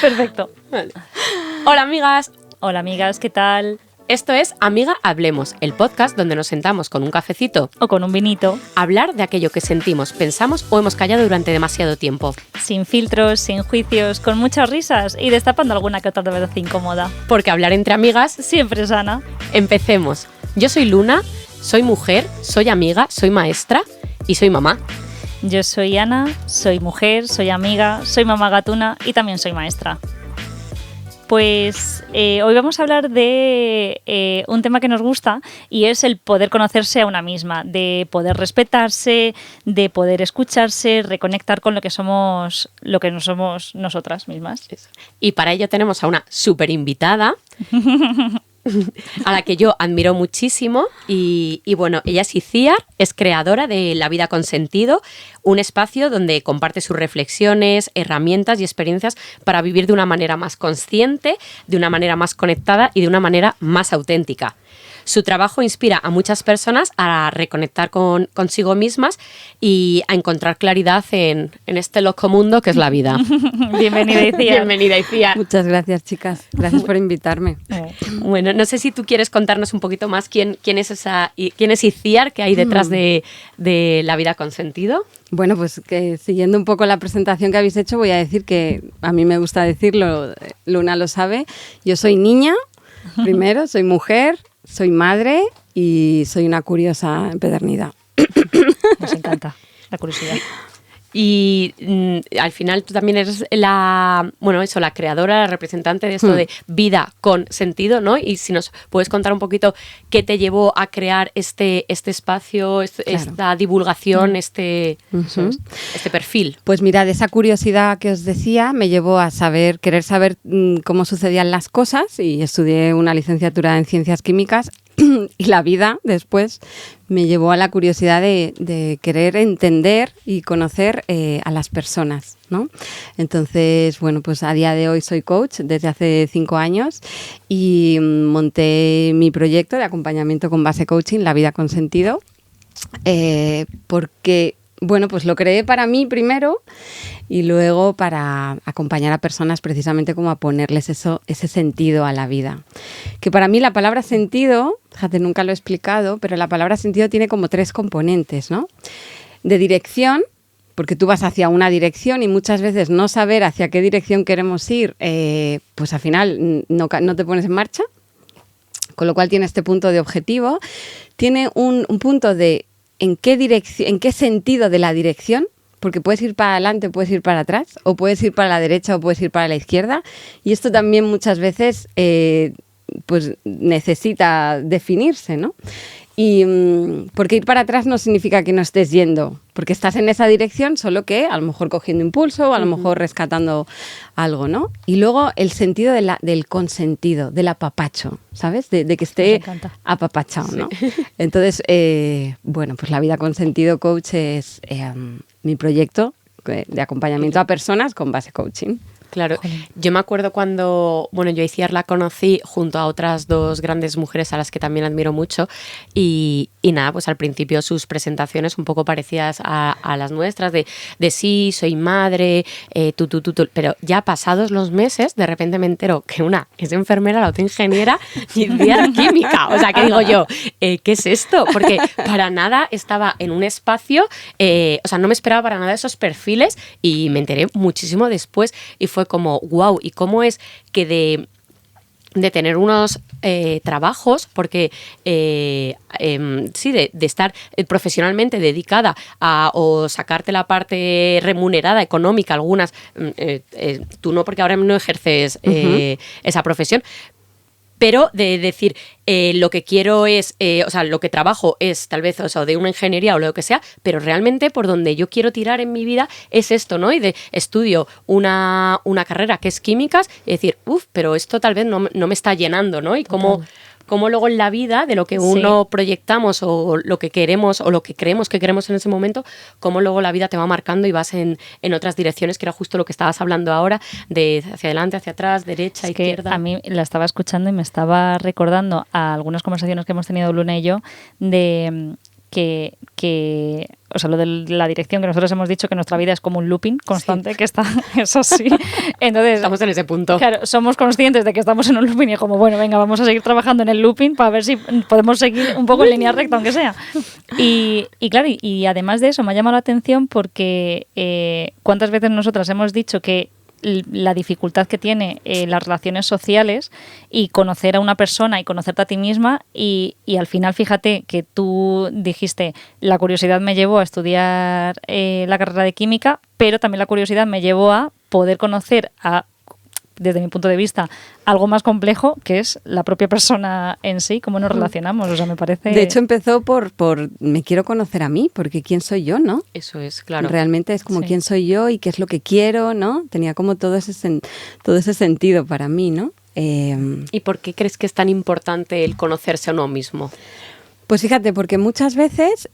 Perfecto. Vale. Hola, amigas. Hola, amigas, ¿qué tal? Esto es Amiga Hablemos, el podcast donde nos sentamos con un cafecito O con un vinito. a hablar de aquello que sentimos, pensamos o hemos callado durante demasiado tiempo. Sin filtros, sin juicios, con muchas risas y destapando alguna que otra verdad incómoda. Porque hablar entre amigas, Siempre sana. empecemos. Yo soy Luna, soy mujer, soy amiga, soy maestra y soy mamá. Yo soy Ana, soy mujer, soy amiga, soy mamá gatuna y también soy maestra. Pues hoy vamos a hablar de un tema que nos gusta y es el poder conocerse a una misma, de poder respetarse, de poder escucharse, reconectar con lo que somos nosotras mismas. Y para ello tenemos a una súper invitada a la que yo admiro muchísimo y bueno, ella es Itziar, es creadora de La Vida con Sentido, un espacio donde comparte sus reflexiones, herramientas y experiencias para vivir de una manera más consciente, de una manera más conectada y de una manera más auténtica. Su trabajo inspira a muchas personas a reconectar consigo mismas y a encontrar claridad en este loco mundo que es la vida. Bienvenida, Itziar. Bienvenida, Itziar. Muchas gracias, chicas. Gracias por invitarme. Bueno, no sé si tú quieres contarnos un poquito más quién es Itziar, qué hay detrás de La Vida con Sentido. Bueno, pues que siguiendo un poco la presentación que habéis hecho, voy a decir que a mí me gusta decirlo, Luna lo sabe, yo soy niña, primero, soy mujer, soy madre y soy una curiosa empedernida. Nos encanta la curiosidad. Y al final tú también eres la creadora, la representante de esto de Vida con Sentido, ¿no? Y si nos puedes contar un poquito qué te llevó a crear este espacio, esta divulgación, este perfil. Pues mirad, esa curiosidad que os decía me llevó a querer saber cómo sucedían las cosas y estudié una licenciatura en Ciencias Químicas y la vida después me llevó a la curiosidad de querer entender y conocer a las personas, ¿no? Entonces, bueno, pues a día de hoy soy coach desde hace 5 años y monté mi proyecto de acompañamiento con base coaching, La Vida con Sentido, porque, bueno, pues lo creé para mí primero y luego para acompañar a personas precisamente como a ponerles ese sentido a la vida. Que para mí la palabra sentido, fíjate, nunca lo he explicado, pero la palabra sentido tiene como 3 componentes, ¿no? De dirección, porque tú vas hacia una dirección y muchas veces no saber hacia qué dirección queremos ir, pues al final no te pones en marcha, con lo cual tiene este punto de objetivo. Tiene un punto de en qué sentido de la dirección, porque puedes ir para adelante, puedes ir para atrás, o puedes ir para la derecha o puedes ir para la izquierda. Y esto también muchas veces pues necesita definirse, ¿no? Y porque ir para atrás no significa que no estés yendo, porque estás en esa dirección, solo que a lo mejor cogiendo impulso o a lo mejor rescatando algo, ¿no? Y luego el sentido del consentido, del apapacho, ¿sabes? De que esté apapachado, ¿no? Sí. Entonces, bueno, pues La Vida con Sentido Coach es mi proyecto de acompañamiento a personas con base coaching. Claro, yo me acuerdo cuando, yo a Itziar la conocí junto a otras 2 grandes mujeres a las que también admiro mucho y nada, pues al principio sus presentaciones un poco parecidas a las nuestras de sí, soy madre, tú, pero ya pasados los meses de repente me entero que una es enfermera, la otra ingeniera y Itziar química, o sea, ¿qué digo yo? ¿Qué es esto? Porque para nada estaba en un espacio, o sea, no me esperaba para nada esos perfiles y me enteré muchísimo después y fue como, wow, ¿y cómo es que de tener unos trabajos, porque sí, de estar profesionalmente dedicada o sacarte la parte remunerada, económica, algunas, tú no, porque ahora no ejerces esa profesión, pero de decir, lo que quiero es, o sea, lo que trabajo es tal vez, o sea, de una ingeniería o lo que sea, pero realmente por donde yo quiero tirar en mi vida es esto, ¿no? Y de estudio una carrera que es químicas y decir, pero esto tal vez no me está llenando, ¿no? Y cómo luego en la vida, de lo que uno proyectamos o lo que queremos o lo que creemos que queremos en ese momento, cómo luego la vida te va marcando y vas en otras direcciones, que era justo lo que estabas hablando ahora, de hacia adelante, hacia atrás, derecha, izquierda. A mí la estaba escuchando y me estaba recordando a algunas conversaciones que hemos tenido Luna y yo de o sea, lo de la dirección, que nosotros hemos dicho que nuestra vida es como un looping constante, que está, eso sí. Entonces, estamos en ese punto. Claro, somos conscientes de que estamos en un looping y como, bueno, venga, vamos a seguir trabajando en el looping para ver si podemos seguir un poco en línea recta, aunque sea. Y claro, y además de eso me ha llamado la atención porque cuántas veces nosotras hemos dicho que la dificultad que tiene las relaciones sociales y conocer a una persona y conocerte a ti misma y al final fíjate que tú dijiste la curiosidad me llevó a estudiar la carrera de química, pero también la curiosidad me llevó a poder conocer desde mi punto de vista, algo más complejo, que es la propia persona en sí, cómo nos relacionamos. O sea, me parece... De hecho, empezó por me quiero conocer a mí, porque quién soy yo, ¿no? Eso es, claro. Realmente es como quién soy yo y qué es lo que quiero, ¿no? Tenía como todo ese sentido para mí, ¿no? ¿Y por qué crees que es tan importante el conocerse a uno mismo? Pues fíjate, porque muchas veces...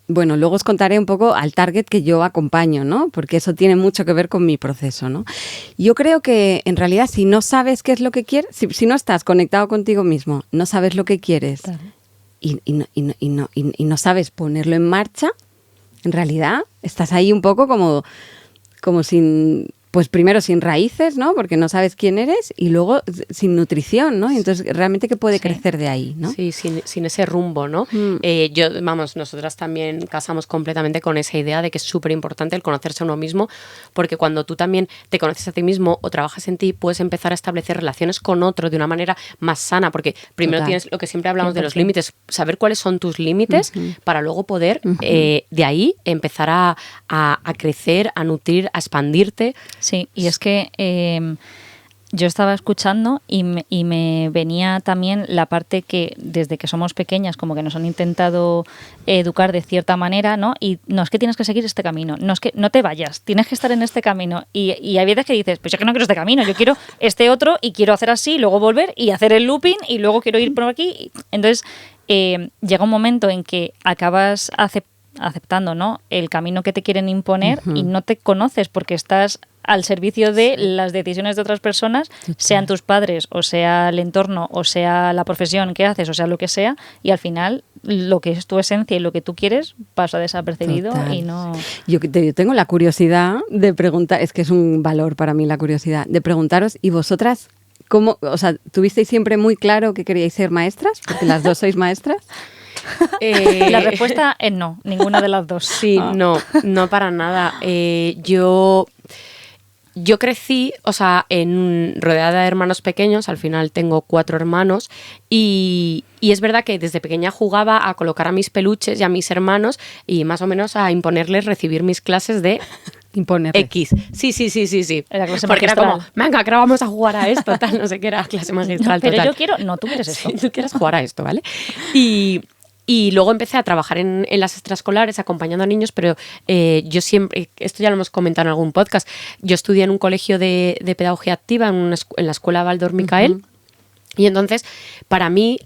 bueno, luego os contaré un poco al target que yo acompaño, ¿no? Porque eso tiene mucho que ver con mi proceso, ¿no? Yo creo que en realidad si no sabes qué es lo que quieres, si no estás conectado contigo mismo, no sabes lo que quieres claro. y no sabes ponerlo en marcha, en realidad estás ahí un poco como sin... Pues primero sin raíces, ¿no? Porque no sabes quién eres y luego sin nutrición, ¿no? Y entonces realmente ¿qué puede crecer de ahí, no? Sí, sin ese rumbo, ¿no? Nosotras también casamos completamente con esa idea de que es súper importante el conocerse a uno mismo, porque cuando tú también te conoces a ti mismo o trabajas en ti, puedes empezar a establecer relaciones con otro de una manera más sana, porque primero tienes lo que siempre hablamos de los límites, saber cuáles son tus límites para luego poder de ahí empezar a crecer, a nutrir, a expandirte. Sí, y es que yo estaba escuchando y me venía también la parte que desde que somos pequeñas como que nos han intentado educar de cierta manera, ¿no? Y no es que tienes que seguir este camino, no es que no te vayas, tienes que estar en este camino. Y hay veces que dices, pues yo que no quiero este camino, yo quiero este otro y quiero hacer así, luego volver y hacer el looping y luego quiero ir por aquí. Entonces llega un momento en que acabas aceptando, ¿no? El camino que te quieren imponer y no te conoces porque estás al servicio de las decisiones de otras personas, sean tus padres, o sea el entorno, o sea la profesión que haces, o sea lo que sea, y al final lo que es tu esencia y lo que tú quieres pasa desapercibido. Total. Y no... Yo tengo la curiosidad de preguntar, es que es un valor para mí la curiosidad, de preguntaros, ¿y vosotras cómo, o sea, tuvisteis siempre muy claro que queríais ser maestras? Porque las dos sois maestras. La respuesta es no, ninguna de las dos. Sí, no para nada. Yo crecí, o sea, rodeada de hermanos pequeños, al final tengo 4 hermanos y es verdad que desde pequeña jugaba a colocar a mis peluches y a mis hermanos y más o menos a imponerles recibir mis clases de X. Sí. Era clase porque magistral. era como, venga, que ahora vamos a jugar a esto, tal, no sé qué, era clase magistral. No, pero total. yo quiero, no, tú quieres esto. Sí, tú quieres jugar a esto, ¿vale? Y luego empecé a trabajar en las extraescolares acompañando a niños, pero yo siempre, esto ya lo hemos comentado en algún podcast, yo estudié en un colegio de pedagogía activa en la escuela Baldor Micael y entonces para mí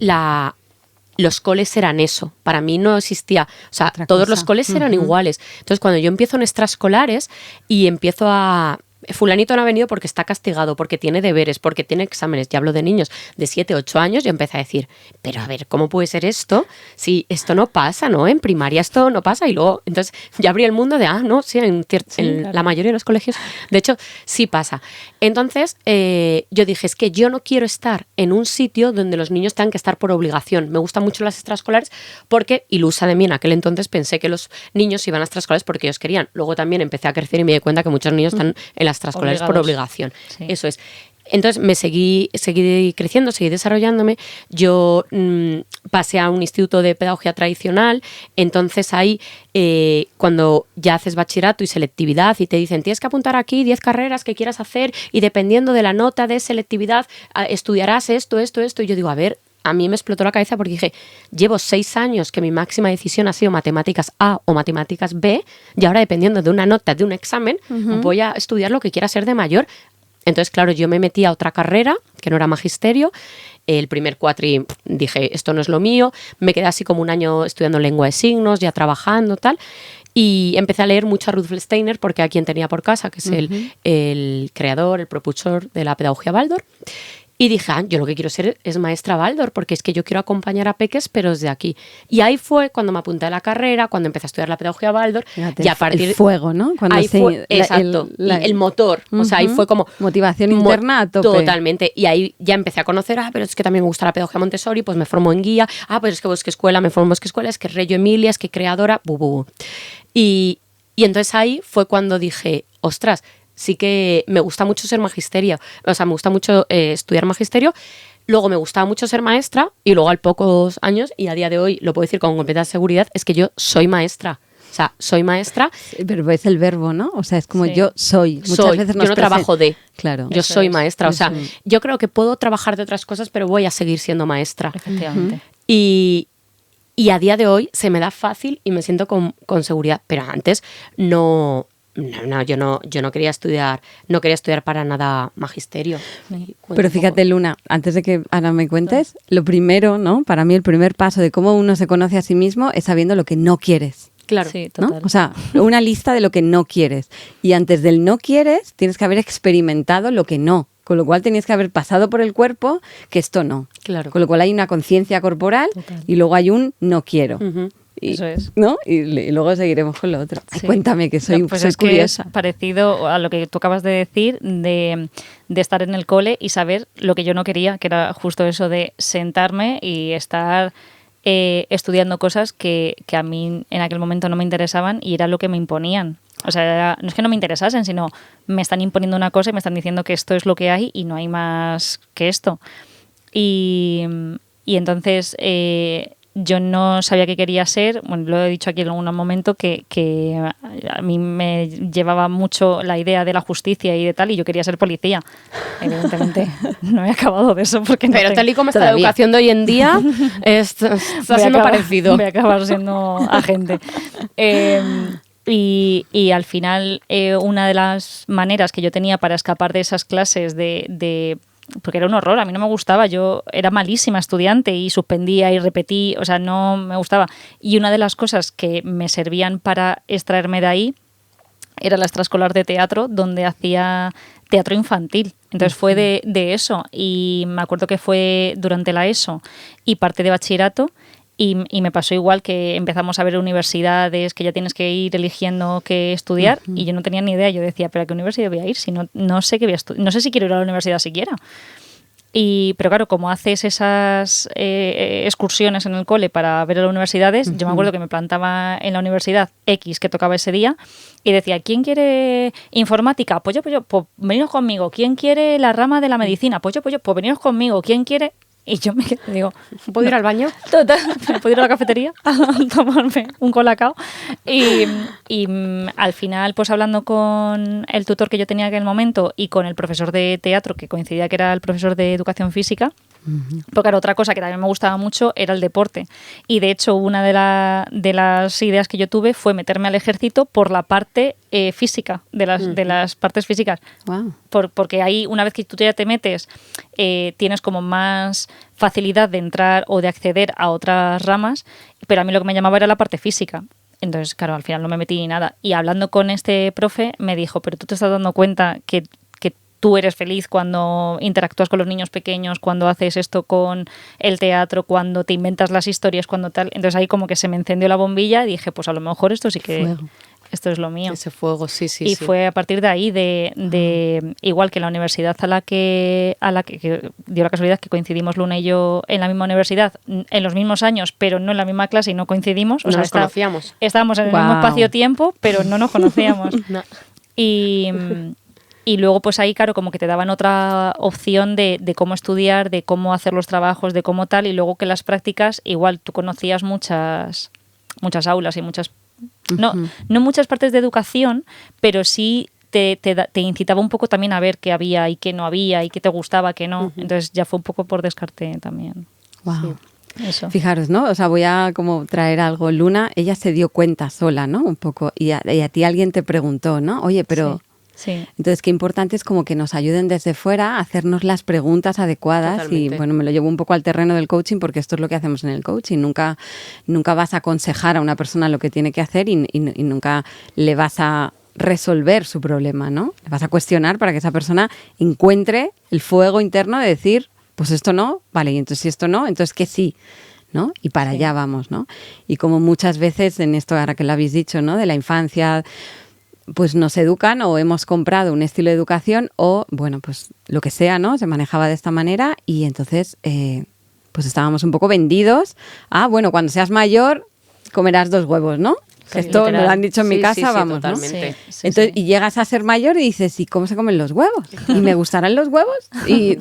los coles eran eso, para mí no existía, o sea, todos los coles eran iguales. Entonces cuando yo empiezo en extraescolares y empiezo a... Fulanito no ha venido porque está castigado, porque tiene deberes, porque tiene exámenes. Ya hablo de niños de 7, 8 años y empecé a decir, pero a ver, ¿cómo puede ser esto? Si esto no pasa, ¿no? En primaria esto no pasa y luego, entonces ya abrí el mundo de, no, sí, claro. La mayoría de los colegios, de hecho, sí pasa. Entonces, yo dije, es que yo no quiero estar en un sitio donde los niños tengan que estar por obligación. Me gustan mucho las extraescolares porque, ilusa de mí en aquel entonces, pensé que los niños iban a extraescolares porque ellos querían. Luego también empecé a crecer y me di cuenta que muchos niños están en las extraescolares por obligación. Sí. Eso es. Entonces me seguí creciendo, seguí desarrollándome. Yo pasé a un instituto de pedagogía tradicional. Entonces ahí, cuando ya haces bachillerato y selectividad y te dicen tienes que apuntar aquí 10 carreras que quieras hacer y dependiendo de la nota de selectividad estudiarás esto. Y yo digo, a ver, a mí me explotó la cabeza porque dije, llevo 6 años que mi máxima decisión ha sido matemáticas A o matemáticas B y ahora dependiendo de una nota de un examen voy a estudiar lo que quiera ser de mayor. Entonces, claro, yo me metí a otra carrera que no era magisterio. El primer cuatri dije, esto no es lo mío. Me quedé así como un año estudiando lengua de signos, ya trabajando, tal. Y empecé a leer mucho a Rudolf Steiner porque a quien tenía por casa, que es el creador, el propulsor de la pedagogía Baldor. Y dije, yo lo que quiero ser es maestra Waldorf, porque es que yo quiero acompañar a peques, pero desde aquí. Y ahí fue cuando me apunté a la carrera, cuando empecé a estudiar la pedagogía Waldorf. Fíjate, y a partir el fuego, ¿no? Cuando ahí fue, exacto, el motor. O sea, ahí fue como... motivación interna a tope. Totalmente. Y ahí ya empecé a conocer, pero es que también me gusta la pedagogía Montessori, pues me formo en guía. Pues es que Bosque Escuela, me formo en Bosque Escuela, es que Reggio Emilia, es que creadora, Y entonces ahí fue cuando dije, ostras, sí que me gusta mucho ser magisterio. O sea, me gusta mucho estudiar magisterio. Luego me gustaba mucho ser maestra y luego al pocos años, y a día de hoy lo puedo decir con completa seguridad, es que yo soy maestra. O sea, soy maestra. Pero es el verbo, ¿no? O sea, es como Sí. yo soy. Muchas veces yo no trabajo de. Claro. Yo Eso soy es. maestra. O sea, yo creo que puedo trabajar de otras cosas, pero voy a seguir siendo maestra. Efectivamente. Y a día de hoy se me da fácil y me siento con seguridad. Pero antes no, yo no quería estudiar, para nada magisterio. Pero fíjate, Luna, antes de que ahora me cuentes, lo primero, ¿no? Para mí el primer paso de cómo uno se conoce a sí mismo es sabiendo lo que no quieres. Claro. Sí, ¿No? total. O sea, una lista de lo que no quieres. Y antes del no quieres, tienes que haber experimentado lo que no. Con lo cual tenías que haber pasado por el cuerpo que esto no. Claro. Con lo cual hay una conciencia corporal Total. y luego hay un no quiero. Ujú. Y, Eso es. ¿no? Y luego seguiremos con lo otro. Ay, Sí. cuéntame, que soy, No, pues soy es que curiosa. es parecido a lo que tú acabas de decir, de estar en el cole y saber lo que yo no quería, que era justo eso de sentarme y estar estudiando cosas que a mí en aquel momento no me interesaban y era lo que me imponían. O sea, no es que no me interesasen, sino me están imponiendo una cosa y me están diciendo que esto es lo que hay y no hay más que esto. Y entonces yo no sabía qué quería ser. Bueno, lo he dicho aquí en algún momento que a mí me llevaba mucho la idea de la justicia y de tal, y yo quería ser policía. Evidentemente no he acabado de eso porque no Pero tengo- tal y como está la todavía. educación de hoy en día, está voy a siendo acabar- parecido. Voy a acabar siendo agente. Y al final, una de las maneras que yo tenía para escapar de esas clases porque era un horror, a mí no me gustaba, yo era malísima estudiante y suspendía y repetí, o sea, no me gustaba. Y una de las cosas que me servían para extraerme de ahí era la extraescolar de teatro, donde hacía teatro infantil. Entonces fue de eso. Y me acuerdo que fue durante la ESO y parte de bachillerato. Y me pasó igual, que empezamos a ver universidades que ya tienes que ir eligiendo qué estudiar, y yo no tenía ni idea. Yo decía, ¿pero a qué universidad voy a ir? Si no sé qué voy a estudiar, no sé si quiero ir a la universidad siquiera. Pero claro, como haces esas excursiones en el cole para ver a las universidades, yo me acuerdo que me plantaba en la universidad X que tocaba ese día y decía, ¿quién quiere informática? Pues yo, pues veniros conmigo. ¿Quién quiere la rama de la medicina? Pues veniros conmigo. ¿Quién quiere...? Y yo me quedé, digo, ¿Puedo ir al baño? total, me puedo ir a la cafetería a tomarme un colacao. Y al final, pues hablando con el tutor que yo tenía en aquel momento y con el profesor de teatro, que coincidía que era el profesor de educación física, porque claro, otra cosa que también me gustaba mucho era el deporte. Y de hecho, una de las ideas que yo tuve fue meterme al ejército por la parte física, de las partes físicas. Wow. Porque ahí, una vez que tú ya te metes, tienes como más facilidad de entrar o de acceder a otras ramas, pero a mí lo que me llamaba era la parte física. Entonces, claro, al final no me metí ni nada. Y hablando con este profe, me dijo, pero tú te estás dando cuenta que tú eres feliz cuando interactúas con los niños pequeños, cuando haces esto con el teatro, cuando te inventas las historias, cuando tal. Entonces ahí como que se me encendió la bombilla y dije, pues a lo mejor esto sí que... Fuego. Esto es lo mío. Ese fuego, sí. Y fue a partir de ahí, igual que la universidad a la que dio la casualidad que coincidimos Luna y yo en la misma universidad, en los mismos años, pero no en la misma clase y no coincidimos. No nos conocíamos. Estábamos en el Guau. mismo espacio-tiempo, pero no nos conocíamos. No. Y luego, pues ahí, claro, como que te daban otra opción de cómo estudiar, de cómo hacer los trabajos, de cómo tal, y luego que las prácticas, igual tú conocías muchas aulas y muchas... No muchas partes de educación, pero sí te incitaba un poco también a ver qué había y qué no había y qué te gustaba, qué no. Entonces ya fue un poco por descarte también. Wow. Eso. Fijaros, ¿no? O sea, voy a como traer algo. Luna, ella se dio cuenta sola, ¿no? Un poco. Y a ti alguien te preguntó, ¿no? Oye, pero... Sí. Entonces, qué importante es como que nos ayuden desde fuera a hacernos las preguntas adecuadas. Totalmente. Y bueno, me lo llevo un poco al terreno del coaching porque esto es lo que hacemos en el coaching. Nunca vas a aconsejar a una persona lo que tiene que hacer y nunca le vas a resolver su problema, ¿no? Le vas a cuestionar para que esa persona encuentre el fuego interno de decir, pues esto no, vale, y entonces si esto no, entonces que sí, ¿no? Y para allá vamos, ¿no? Y como muchas veces en esto, ahora que lo habéis dicho, ¿no? De la infancia, pues nos educan o hemos comprado un estilo de educación o, bueno, pues lo que sea, ¿no? Se manejaba de esta manera y entonces, pues estábamos un poco vendidos a, bueno, cuando seas mayor comerás 2 huevos, ¿no? Sí, Esto literal. me lo han dicho en mi Sí, casa, sí, sí, vamos, ¿no? totalmente. Sí, Entonces, sí. y llegas a ser mayor y dices, ¿y cómo se comen los huevos? ¿Y me gustarán los huevos? Y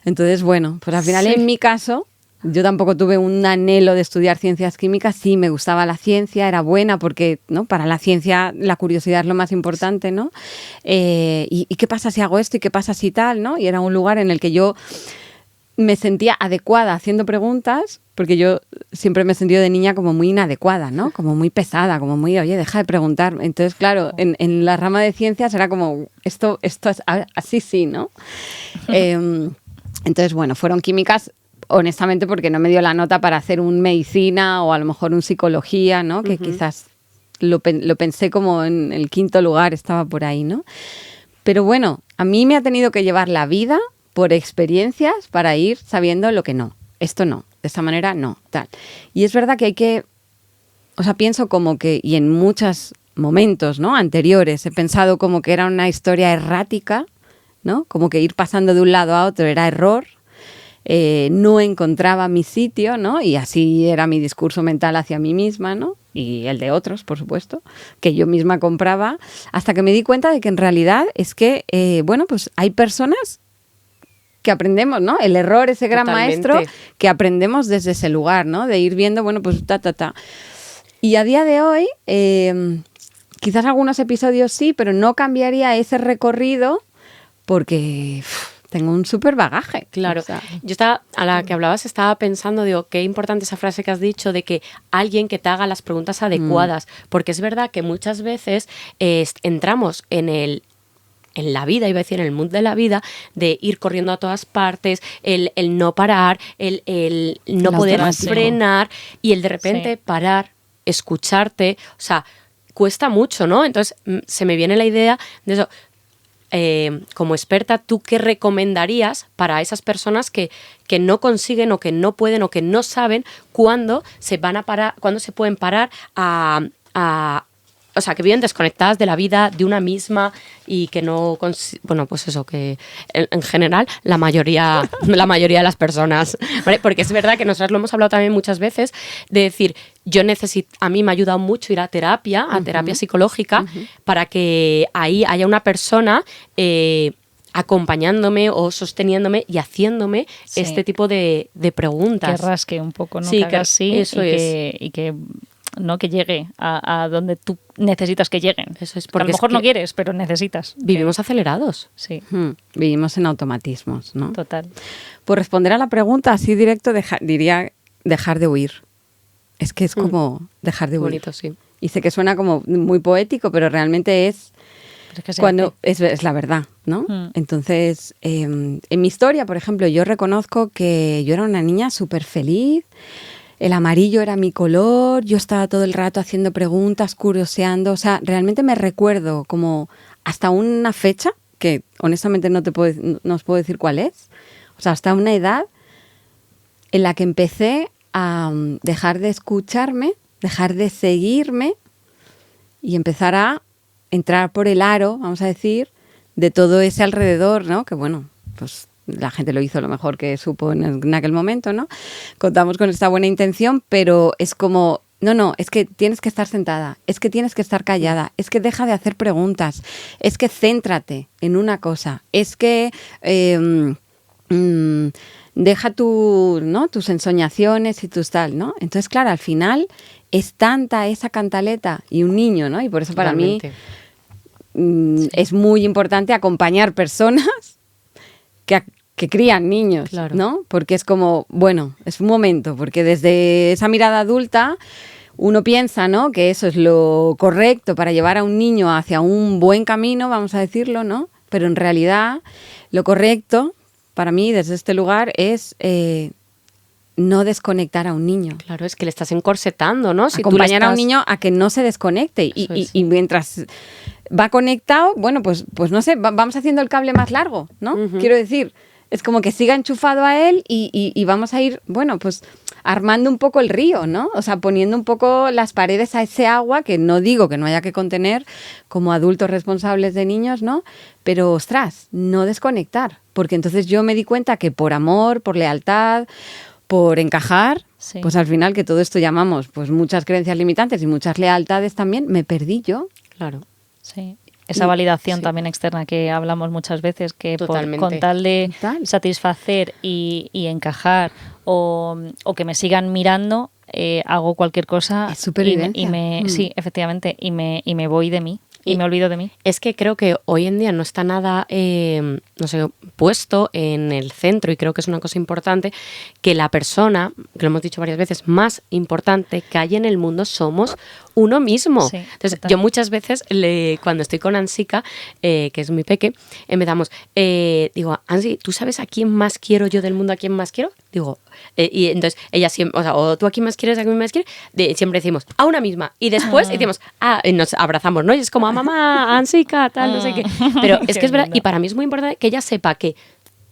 entonces, bueno, pues al final Sí. en mi caso, yo tampoco tuve un anhelo de estudiar ciencias químicas, sí me gustaba la ciencia, era buena porque, ¿no? Para la ciencia la curiosidad es lo más importante, ¿no? ¿Y qué pasa si hago esto? ¿Y qué pasa si tal? ¿No? Y era un lugar en el que yo me sentía adecuada haciendo preguntas, porque yo siempre me he sentido de niña como muy inadecuada, ¿no? Como muy pesada, como muy, oye, deja de preguntar. Entonces, claro, en la rama de ciencias era como, esto es así sí, ¿no? Entonces, bueno, fueron químicas, honestamente, porque no me dio la nota para hacer un medicina o a lo mejor un psicología, ¿no? Que quizás lo pensé como en el 5º lugar, estaba por ahí, ¿no? Pero bueno, a mí me ha tenido que llevar la vida por experiencias para ir sabiendo lo que no. Esto no, de esta manera no, tal. Y es verdad que hay que, o sea, pienso como que, y en muchos momentos, ¿no? Anteriores, he pensado como que era una historia errática, ¿no? Como que ir pasando de un lado a otro era error, no encontraba mi sitio, ¿no? Y así era mi discurso mental hacia mí misma, ¿no? Y el de otros, por supuesto, que yo misma compraba, hasta que me di cuenta de que en realidad es que, bueno, pues hay personas que aprendemos, ¿no? El error, ese gran Totalmente. maestro, que aprendemos desde ese lugar, ¿no? De ir viendo, bueno, pues ta. Y a día de hoy, quizás algunos episodios sí, pero no cambiaría ese recorrido porque tengo un súper bagaje. Claro, O sea, yo estaba, a la que hablabas estaba pensando, digo, qué importante esa frase que has dicho de que alguien que te haga las preguntas adecuadas, porque es verdad que muchas veces entramos en la vida, iba a decir, en el mood de la vida, de ir corriendo a todas partes, el no parar, el no El poder automático. frenar y el de repente Sí. parar, escucharte, o sea, cuesta mucho, ¿no? Entonces se me viene la idea de eso. Como experta, ¿tú qué recomendarías para esas personas que no consiguen o que no pueden o que no saben cuándo se van a parar, cuándo se pueden parar o sea, que viven desconectadas de la vida de una misma y que no bueno, pues eso, que en general la mayoría de las personas, ¿vale? Porque es verdad que nosotros lo hemos hablado también muchas veces de decir, a mí me ha ayudado mucho ir a terapia psicológica, para que ahí haya una persona acompañándome o sosteniéndome y haciéndome Sí. este tipo de preguntas. Que rasque un poco, ¿no? Sí, que haga que así eso y que no que llegue a donde tú necesitas que lleguen. Eso es, Que a porque lo es mejor que no quieres, pero necesitas. Vivimos acelerados. Sí, vivimos en automatismos, ¿no? total. Por responder a la pregunta así directo, diría dejar de huir. Es que es como dejar de huir. Bonito, sí. Y sé que suena como muy poético, pero realmente es Pero es que se cuando hace. es la verdad, ¿no? Mm. Entonces, en mi historia, por ejemplo, yo reconozco que yo era una niña súper feliz. El amarillo era mi color, yo estaba todo el rato haciendo preguntas, curioseando, o sea, realmente me recuerdo como hasta una fecha, que honestamente no os puedo decir cuál es, o sea, hasta una edad en la que empecé a dejar de escucharme, dejar de seguirme y empezar a entrar por el aro, vamos a decir, de todo ese alrededor, ¿no? Que bueno, pues la gente lo hizo lo mejor que supo en aquel momento, ¿no? Contamos con esta buena intención, pero es como, no, es que tienes que estar sentada, es que tienes que estar callada, es que deja de hacer preguntas, es que céntrate en una cosa, es que deja tus ensoñaciones y tus tal, ¿no? Entonces, claro, al final es tanta esa cantaleta y un niño, ¿no? Y por eso para Totalmente. mí es muy importante acompañar personas que crían niños, Claro. ¿no? Porque es como, bueno, es un momento, porque desde esa mirada adulta uno piensa, ¿no? Que eso es lo correcto para llevar a un niño hacia un buen camino, vamos a decirlo, ¿no? Pero en realidad lo correcto para mí desde este lugar es no desconectar a un niño. Claro, es que le estás encorsetando, ¿no? Si tú le Acompañar a un estás- niño a que no se desconecte Eso es. y mientras va conectado, bueno, pues no sé, vamos haciendo el cable más largo, ¿no? Quiero decir, es como que siga enchufado a él y vamos a ir, bueno, pues armando un poco el río, ¿no? O sea, poniendo un poco las paredes a ese agua, que no digo que no haya que contener como adultos responsables de niños, ¿no? Pero, ostras, no desconectar, porque entonces yo me di cuenta que por amor, por lealtad, por encajar, Sí. pues al final, que todo esto llamamos pues muchas creencias limitantes y muchas lealtades también, me perdí yo. Claro. Sí. Esa validación sí. también externa que hablamos muchas veces, que Totalmente. con tal de Total. satisfacer y encajar o que me sigan mirando, hago cualquier cosa Es supervivencia. y me sí, efectivamente, y me voy de mí y me olvido de mí. Es que creo que hoy en día no está nada, no sé, puesto en el centro, y creo que es una cosa importante, que la persona, que lo hemos dicho varias veces, más importante que hay en el mundo somos uno mismo. Sí, Entonces, total. yo muchas veces, cuando estoy con Ansika, que es mi peque, empezamos, digo, Ansi, ¿tú sabes a quién más quiero yo del mundo, a quién más quiero? Digo, y entonces ella siempre, o sea, o tú a quién más quieres, a quién más quieres, siempre decimos, a una misma. Y después decimos, nos abrazamos, ¿no? Y es como, a mamá, Ansika, tal, no sé qué. Pero es Qué que es verdad, lindo. y para mí es muy importante que ella sepa que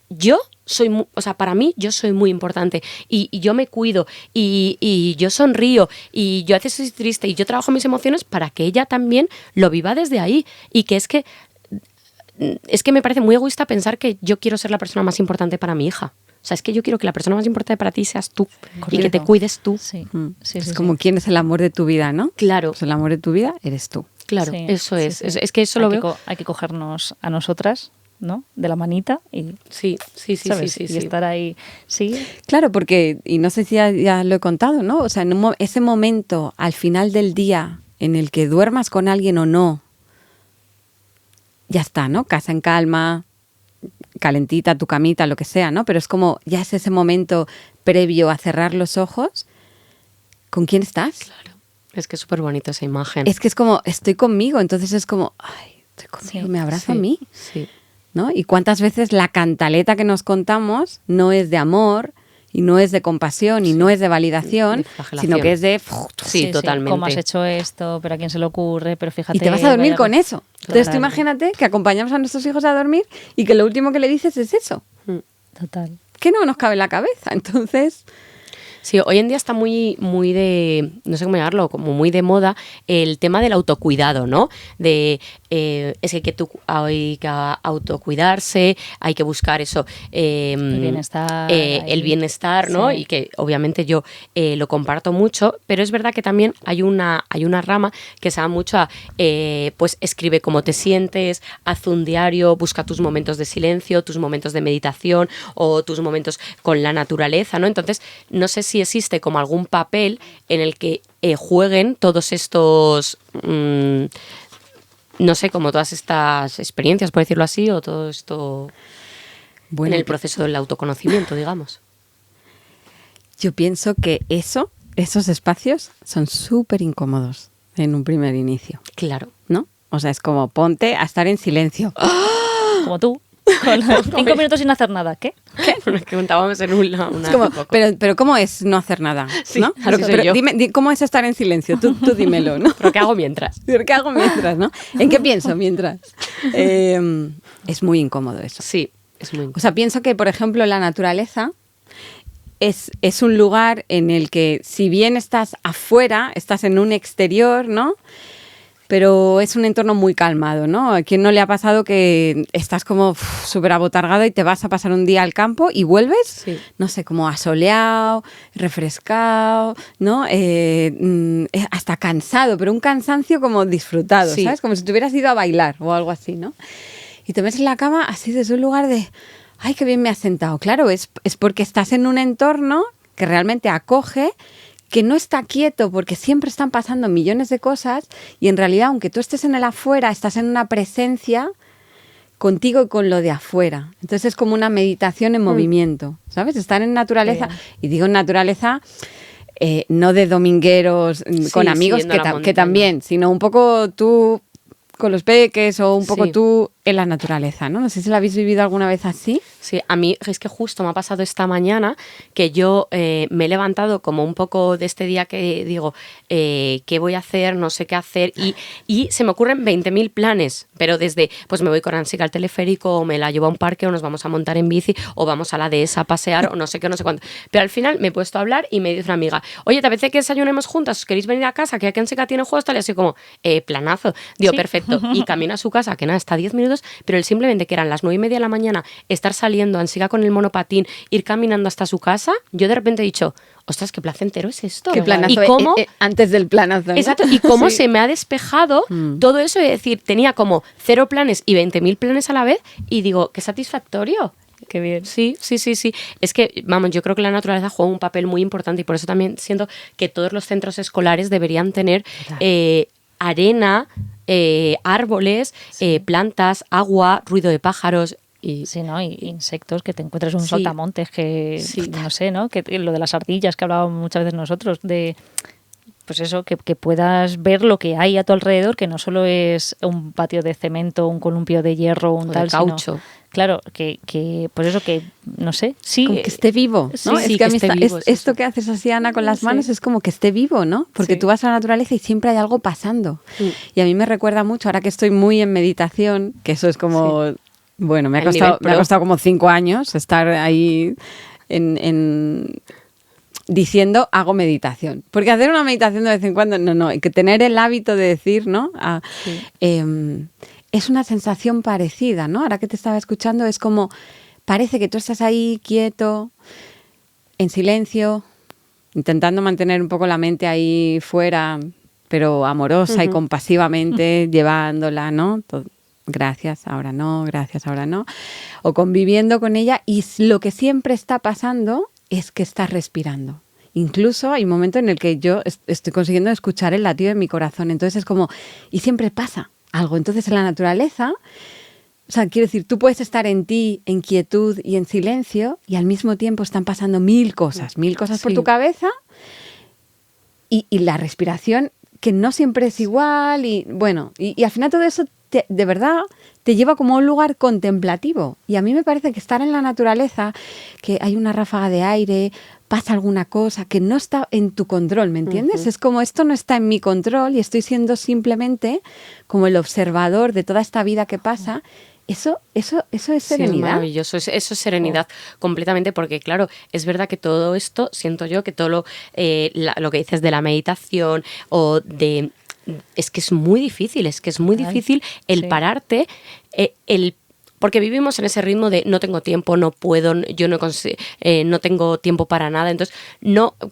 yo soy, o sea, para mí yo soy muy importante y yo me cuido y yo sonrío y yo a veces soy triste y yo trabajo mis emociones para que ella también lo viva desde ahí, y que es que me parece muy egoísta pensar que yo quiero ser la persona más importante para mi hija. O sea, es que yo quiero que la persona más importante para ti seas tú y que Correcto. te cuides tú. Sí. Es Sí, como sí. quién es el amor de tu vida, ¿no? Claro, Pues el amor de tu vida eres tú. claro, Sí, eso sí, es. sí. Es que eso lo Hay que veo. hay que cogernos a nosotras, ¿no? De la manita y, Sí, sí, sí, ¿sabes? sí, Y sí. estar ahí, sí. Claro, porque, y no sé si ya lo he contado, ¿no? O sea, en ese momento al final del día en el que duermas con alguien o no, ya está, ¿no? Casa en calma, calentita, tu camita, lo que sea, ¿no? Pero es como, ya es ese momento previo a cerrar los ojos. ¿Con quién estás? Es que es súper bonito esa imagen. Es que es como, estoy conmigo, entonces es como, ay, estoy conmigo, Sí, me abrazo Sí, a mí, Sí. ¿no? Y cuántas veces la cantaleta que nos contamos no es de amor y no es de compasión y no es de validación, De flagelación. sino que es de... Sí, totalmente. ¿Cómo has hecho esto? ¿Pero a quién se le ocurre? Pero fíjate. Y te vas a dormir vaya- con eso. Entonces tú Total. imagínate que acompañamos a nuestros hijos a dormir y que lo último que le dices es eso, Total. que no nos cabe en la cabeza. Entonces, Sí, hoy en día está muy de, no sé cómo llamarlo, como muy de moda el tema del autocuidado, ¿no? Es que hay que autocuidarse, hay que buscar eso. El bienestar. El ahí. bienestar, ¿no? Sí. Y que obviamente yo lo comparto mucho, pero es verdad que también hay una rama que se da mucho a, pues escribe cómo te sientes, haz un diario, busca tus momentos de silencio, tus momentos de meditación o tus momentos con la naturaleza, ¿no? Entonces, no sé si existe como algún papel en el que jueguen todos estos, no sé, como todas estas experiencias, por decirlo así, o todo esto bueno, en el proceso del autoconocimiento, digamos. yo pienso que esos espacios son súper incómodos en un primer inicio, Claro. ¿no? O sea, es como ponte a estar en silencio. Como tú. Con 5 minutos sin hacer nada. ¿Qué? Nos preguntábamos en una Es como, hace poco. pero ¿cómo es no hacer nada? Sí, ¿no? claro que soy Pero yo. dime, ¿cómo es estar en silencio? Tú dímelo, ¿no? ¿Pero qué hago mientras? ¿Pero qué hago mientras, no? ¿En qué pienso mientras? Es muy incómodo eso. Sí, es muy O sea, pienso que, por ejemplo, la naturaleza es un lugar en el que, si bien estás afuera, estás en un exterior, ¿no? Pero es un entorno muy calmado, ¿no? ¿A quién no le ha pasado que estás como súper abotargado y te vas a pasar un día al campo y vuelves, Sí. no sé, como asoleado, refrescado, ¿no? Hasta cansado, pero un cansancio como disfrutado, Sí. ¿sabes? Como si te hubieras ido a bailar o algo así, ¿no? Y te ves en la cama así desde un lugar de, ay, qué bien me has sentado. Claro, es porque estás en un entorno que realmente acoge, que no está quieto porque siempre están pasando millones de cosas y en realidad, aunque tú estés en el afuera, estás en una presencia contigo y con lo de afuera. Entonces es como una meditación en movimiento, ¿sabes? Estar en naturaleza, Bien. y digo en naturaleza, no de domingueros con Sí, amigos, siguiendo la que montaña. también, sino un poco tú con los peques o un poco Sí. tú en la naturaleza, ¿no? No sé si lo habéis vivido alguna vez así. Sí, a mí es que justo me ha pasado esta mañana que yo me he levantado como un poco de este día que digo, ¿qué voy a hacer? No sé qué hacer. Y se me ocurren 20.000 planes, pero desde, pues me voy con Ansika al teleférico, o me la llevo a un parque, o nos vamos a montar en bici, o vamos a la dehesa a pasear, o no sé qué, no sé cuánto. Pero al final me he puesto a hablar y me dice una amiga, oye, ¿te apetece que desayunemos juntas? ¿Queréis venir a casa? Que aquí Ansika tiene juegos, tal, y así como, planazo. Digo, Sí. perfecto. Y camino a su casa, que nada, está a 10 minutos, pero el simplemente que eran las 9:30 de la mañana, estar saliendo, Ansika con el monopatín, ir caminando hasta su casa, yo de repente he dicho, ostras, qué placentero es esto. Qué planazo. Y cómo, Antes del planazo, ¿no? exacto, y cómo Sí. se me ha despejado todo eso, es decir, tenía como 0 planes y 20.000 planes a la vez, y digo, qué satisfactorio. Qué bien. Sí. Es que, vamos, yo creo que la naturaleza juega un papel muy importante y por eso también siento que todos los centros escolares deberían tener arena, árboles, plantas, agua, ruido de pájaros. Y Sí, ¿no? Y insectos, que te encuentres un Sí. saltamontes, que Sí. no sé, ¿no? Que lo de las ardillas que hablábamos muchas veces nosotros, de pues eso, que puedas ver lo que hay a tu alrededor, que no solo es un patio de cemento, un columpio de hierro, un O de tal, caucho. sino, claro, que pues eso, que no sé, sí. Como que esté vivo, ¿no? sí, es sí, que a que mí esté está- vivo, es esto eso. que haces así, Ana, con las Sí. manos es como que esté vivo, ¿no? Porque Sí. tú vas a la naturaleza y siempre hay algo pasando. Y a mí me recuerda mucho, ahora que estoy muy en meditación, que eso es como, bueno, me ha El nivel costado, me ha pro. costado como 5 años estar ahí diciendo hago meditación. Porque hacer una meditación de vez en cuando, no, hay que tener el hábito de decir, ¿no? Es una sensación parecida, ¿no? Ahora que te estaba escuchando es como, parece que tú estás ahí quieto, en silencio, intentando mantener un poco la mente ahí fuera, pero amorosa y compasivamente, llevándola, ¿no? Gracias, ahora no, gracias, ahora no. O conviviendo con ella y lo que siempre está pasando es que estás respirando. Incluso hay un momento en el que yo estoy consiguiendo escuchar el latido de mi corazón. Entonces es como, y siempre pasa algo. Entonces en la naturaleza, o sea, quiero decir, tú puedes estar en ti, en quietud y en silencio, y al mismo tiempo están pasando mil cosas por Sí. tu cabeza, y la respiración, que no siempre es igual, y bueno, y al final todo eso de verdad te lleva como a un lugar contemplativo. Y a mí me parece que estar en la naturaleza, que hay una ráfaga de aire, pasa alguna cosa que no está en tu control, ¿me entiendes? Es como esto no está en mi control y estoy siendo simplemente como el observador de toda esta vida que pasa. Eso es Sí, es serenidad. maravilloso, eso es serenidad completamente, porque claro, es verdad que todo esto, siento yo que todo lo que dices de la meditación o de... Es que es muy difícil, difícil el Sí. pararte, porque vivimos en ese ritmo de no tengo tiempo, no puedo, yo no tengo tiempo para nada, entonces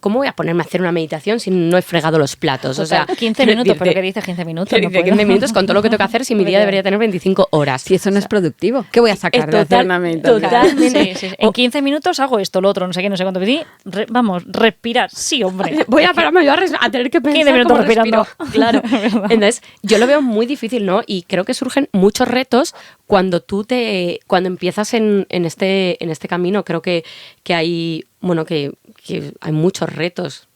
¿cómo voy a ponerme a hacer una meditación si no he fregado los platos? Total, o sea, 15 minutos, pero ¿qué dice 15 minutos? ¿Qué No dice puedo. 15 minutos con todo lo que tengo que hacer si mi día debería tener 25 horas? Si eso no es productivo, ¿qué voy a sacar de hacer una meditación? totalmente. Sí. En 15 minutos hago esto, lo otro, no sé qué, no sé cuánto. Vamos, respirar. Sí, hombre. Voy a pararme yo a tener que pensar 15 minutos cómo respiro. respirando. Claro. ¿Verdad? Entonces, yo lo veo muy difícil, ¿no? Y creo que surgen muchos retos cuando cuando empiezas en este camino. Creo que hay, bueno, que hay muchos retos.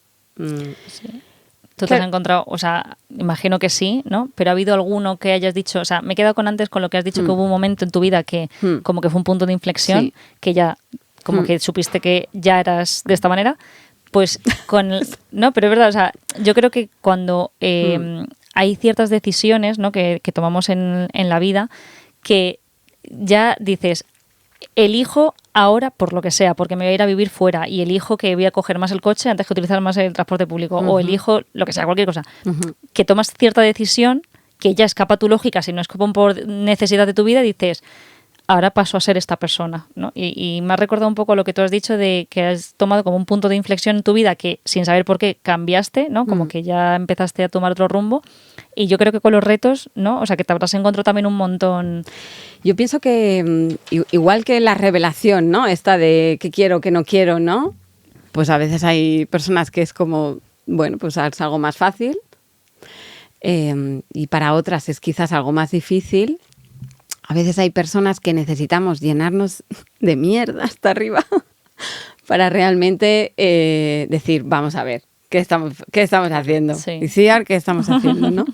¿Tú te has encontrado, o sea, imagino que sí, ¿no? Pero ¿ha habido alguno que hayas dicho, o sea, me he quedado con antes con lo que has dicho, que hubo un momento en tu vida que como que fue un punto de inflexión, Sí. que ya, como que supiste que ya eras de esta manera? Pues no, pero es verdad, o sea, yo creo que cuando hay ciertas decisiones, ¿no? que tomamos en la vida, que ya dices, elijo ahora por lo que sea, porque me voy a ir a vivir fuera y elijo que voy a coger más el coche antes que utilizar más el transporte público, o elijo lo que sea, cualquier cosa, que tomas cierta decisión que ya escapa a tu lógica, si no escapa por necesidad de tu vida, dices, ahora paso a ser esta persona, ¿no? Y me ha recordado un poco lo que tú has dicho de que has tomado como un punto de inflexión en tu vida que sin saber por qué cambiaste, ¿no? Como que ya empezaste a tomar otro rumbo. Y yo creo que con los retos, ¿no? O sea, que te habrás encontrado también un montón. Yo pienso que igual que la revelación, ¿no? Esta de qué quiero, qué no quiero, ¿no? Pues a veces hay personas que es como, bueno, pues es algo más fácil. Y para otras es quizás algo más difícil. A veces hay personas que necesitamos llenarnos de mierda hasta arriba para realmente decir, vamos a ver, ¿qué estamos haciendo? Sí. Iciar, ¿qué estamos haciendo? ¿No?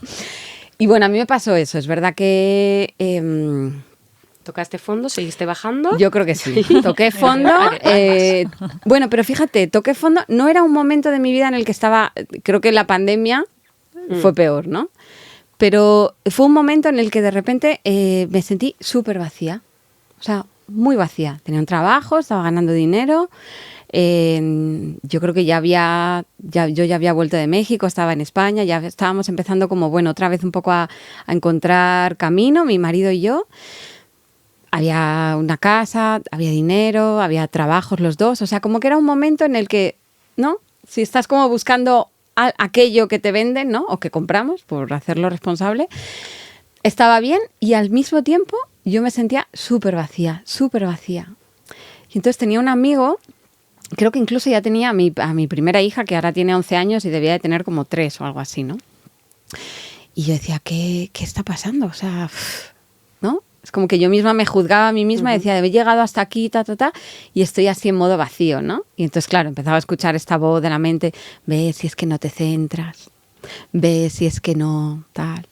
Y bueno, a mí me pasó eso. Es verdad que... ¿Tocaste fondo? ¿Seguiste bajando? Yo creo que sí. Toqué fondo. Bueno, pero fíjate, toqué fondo. No era un momento de mi vida en el que estaba... Creo que la pandemia fue peor, ¿no? Pero fue un momento en el que de repente me sentí súper vacía. O sea, muy vacía. Tenía un trabajo, estaba ganando dinero. Yo creo que yo ya había vuelto de México, estaba en España, ya estábamos empezando como, bueno, otra vez un poco a encontrar camino, mi marido y yo. Había una casa, había dinero, había trabajos los dos. O sea, como que era un momento en el que, ¿no? Si estás como buscando aquello que te venden, ¿no? O que compramos, por hacerlo responsable, estaba bien y al mismo tiempo yo me sentía súper vacía, súper vacía. Y entonces tenía un amigo, creo que incluso ya tenía a mi primera hija, que ahora tiene 11 años y debía de tener como 3 o algo así, ¿no? Y yo decía, ¿qué está pasando? O sea, ¿no? Es como que yo misma me juzgaba a mí misma y decía, he llegado hasta aquí, y estoy así en modo vacío, ¿no? Y entonces, claro, empezaba a escuchar esta voz de la mente, ve si es que no te centras, ve si es que no, tal,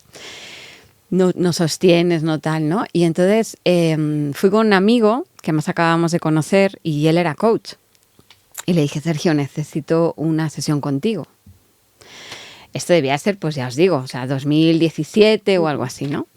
no sostienes, no tal, ¿no? Y entonces fui con un amigo que más acabamos de conocer y él era coach. Y le dije, Sergio, necesito una sesión contigo. Esto debía ser, pues ya os digo, o sea, 2017 o algo así, ¿no?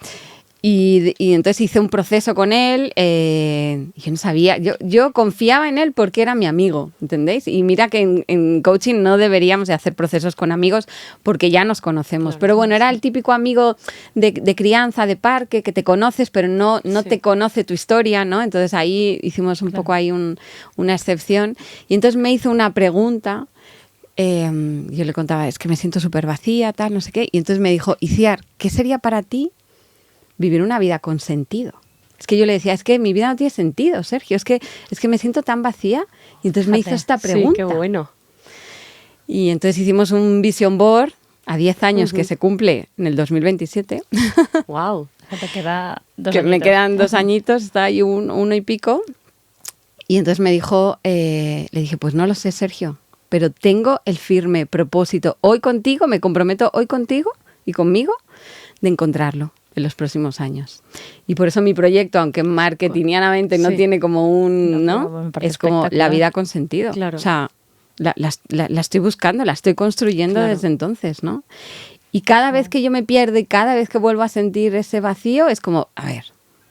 Y entonces hice un proceso con él, yo no sabía, yo confiaba en él porque era mi amigo, ¿entendéis? Y mira que en coaching no deberíamos de hacer procesos con amigos porque ya nos conocemos, claro, pero bueno, era el típico amigo de crianza, de parque, que te conoces pero no te conoce tu historia, ¿no? Entonces ahí hicimos un poco ahí una excepción y entonces me hizo una pregunta. Yo le contaba, es que me siento súper vacía, tal, no sé qué, y entonces me dijo, Itziar, ¿qué sería para ti vivir una vida con sentido? Es que yo le decía, es que mi vida no tiene sentido, Sergio, es que me siento tan vacía. Y entonces me hizo esta pregunta. Sí, qué bueno. Y entonces hicimos un vision board a 10 años que se cumple en el 2027. Wow. Te queda 2 que añitos. Me quedan 2 añitos, está ahí uno y pico. Y entonces me dijo, le dije, pues no lo sé, Sergio, pero tengo el firme propósito hoy contigo, me comprometo hoy contigo y conmigo de encontrarlo en los próximos años. Y por eso mi proyecto, aunque marketingianamente no tiene como un, ¿no? Es como la vida con sentido. Claro. O sea, la estoy buscando, la estoy construyendo desde entonces, ¿no? Y cada vez que yo me pierdo y cada vez que vuelvo a sentir ese vacío, es como, a ver,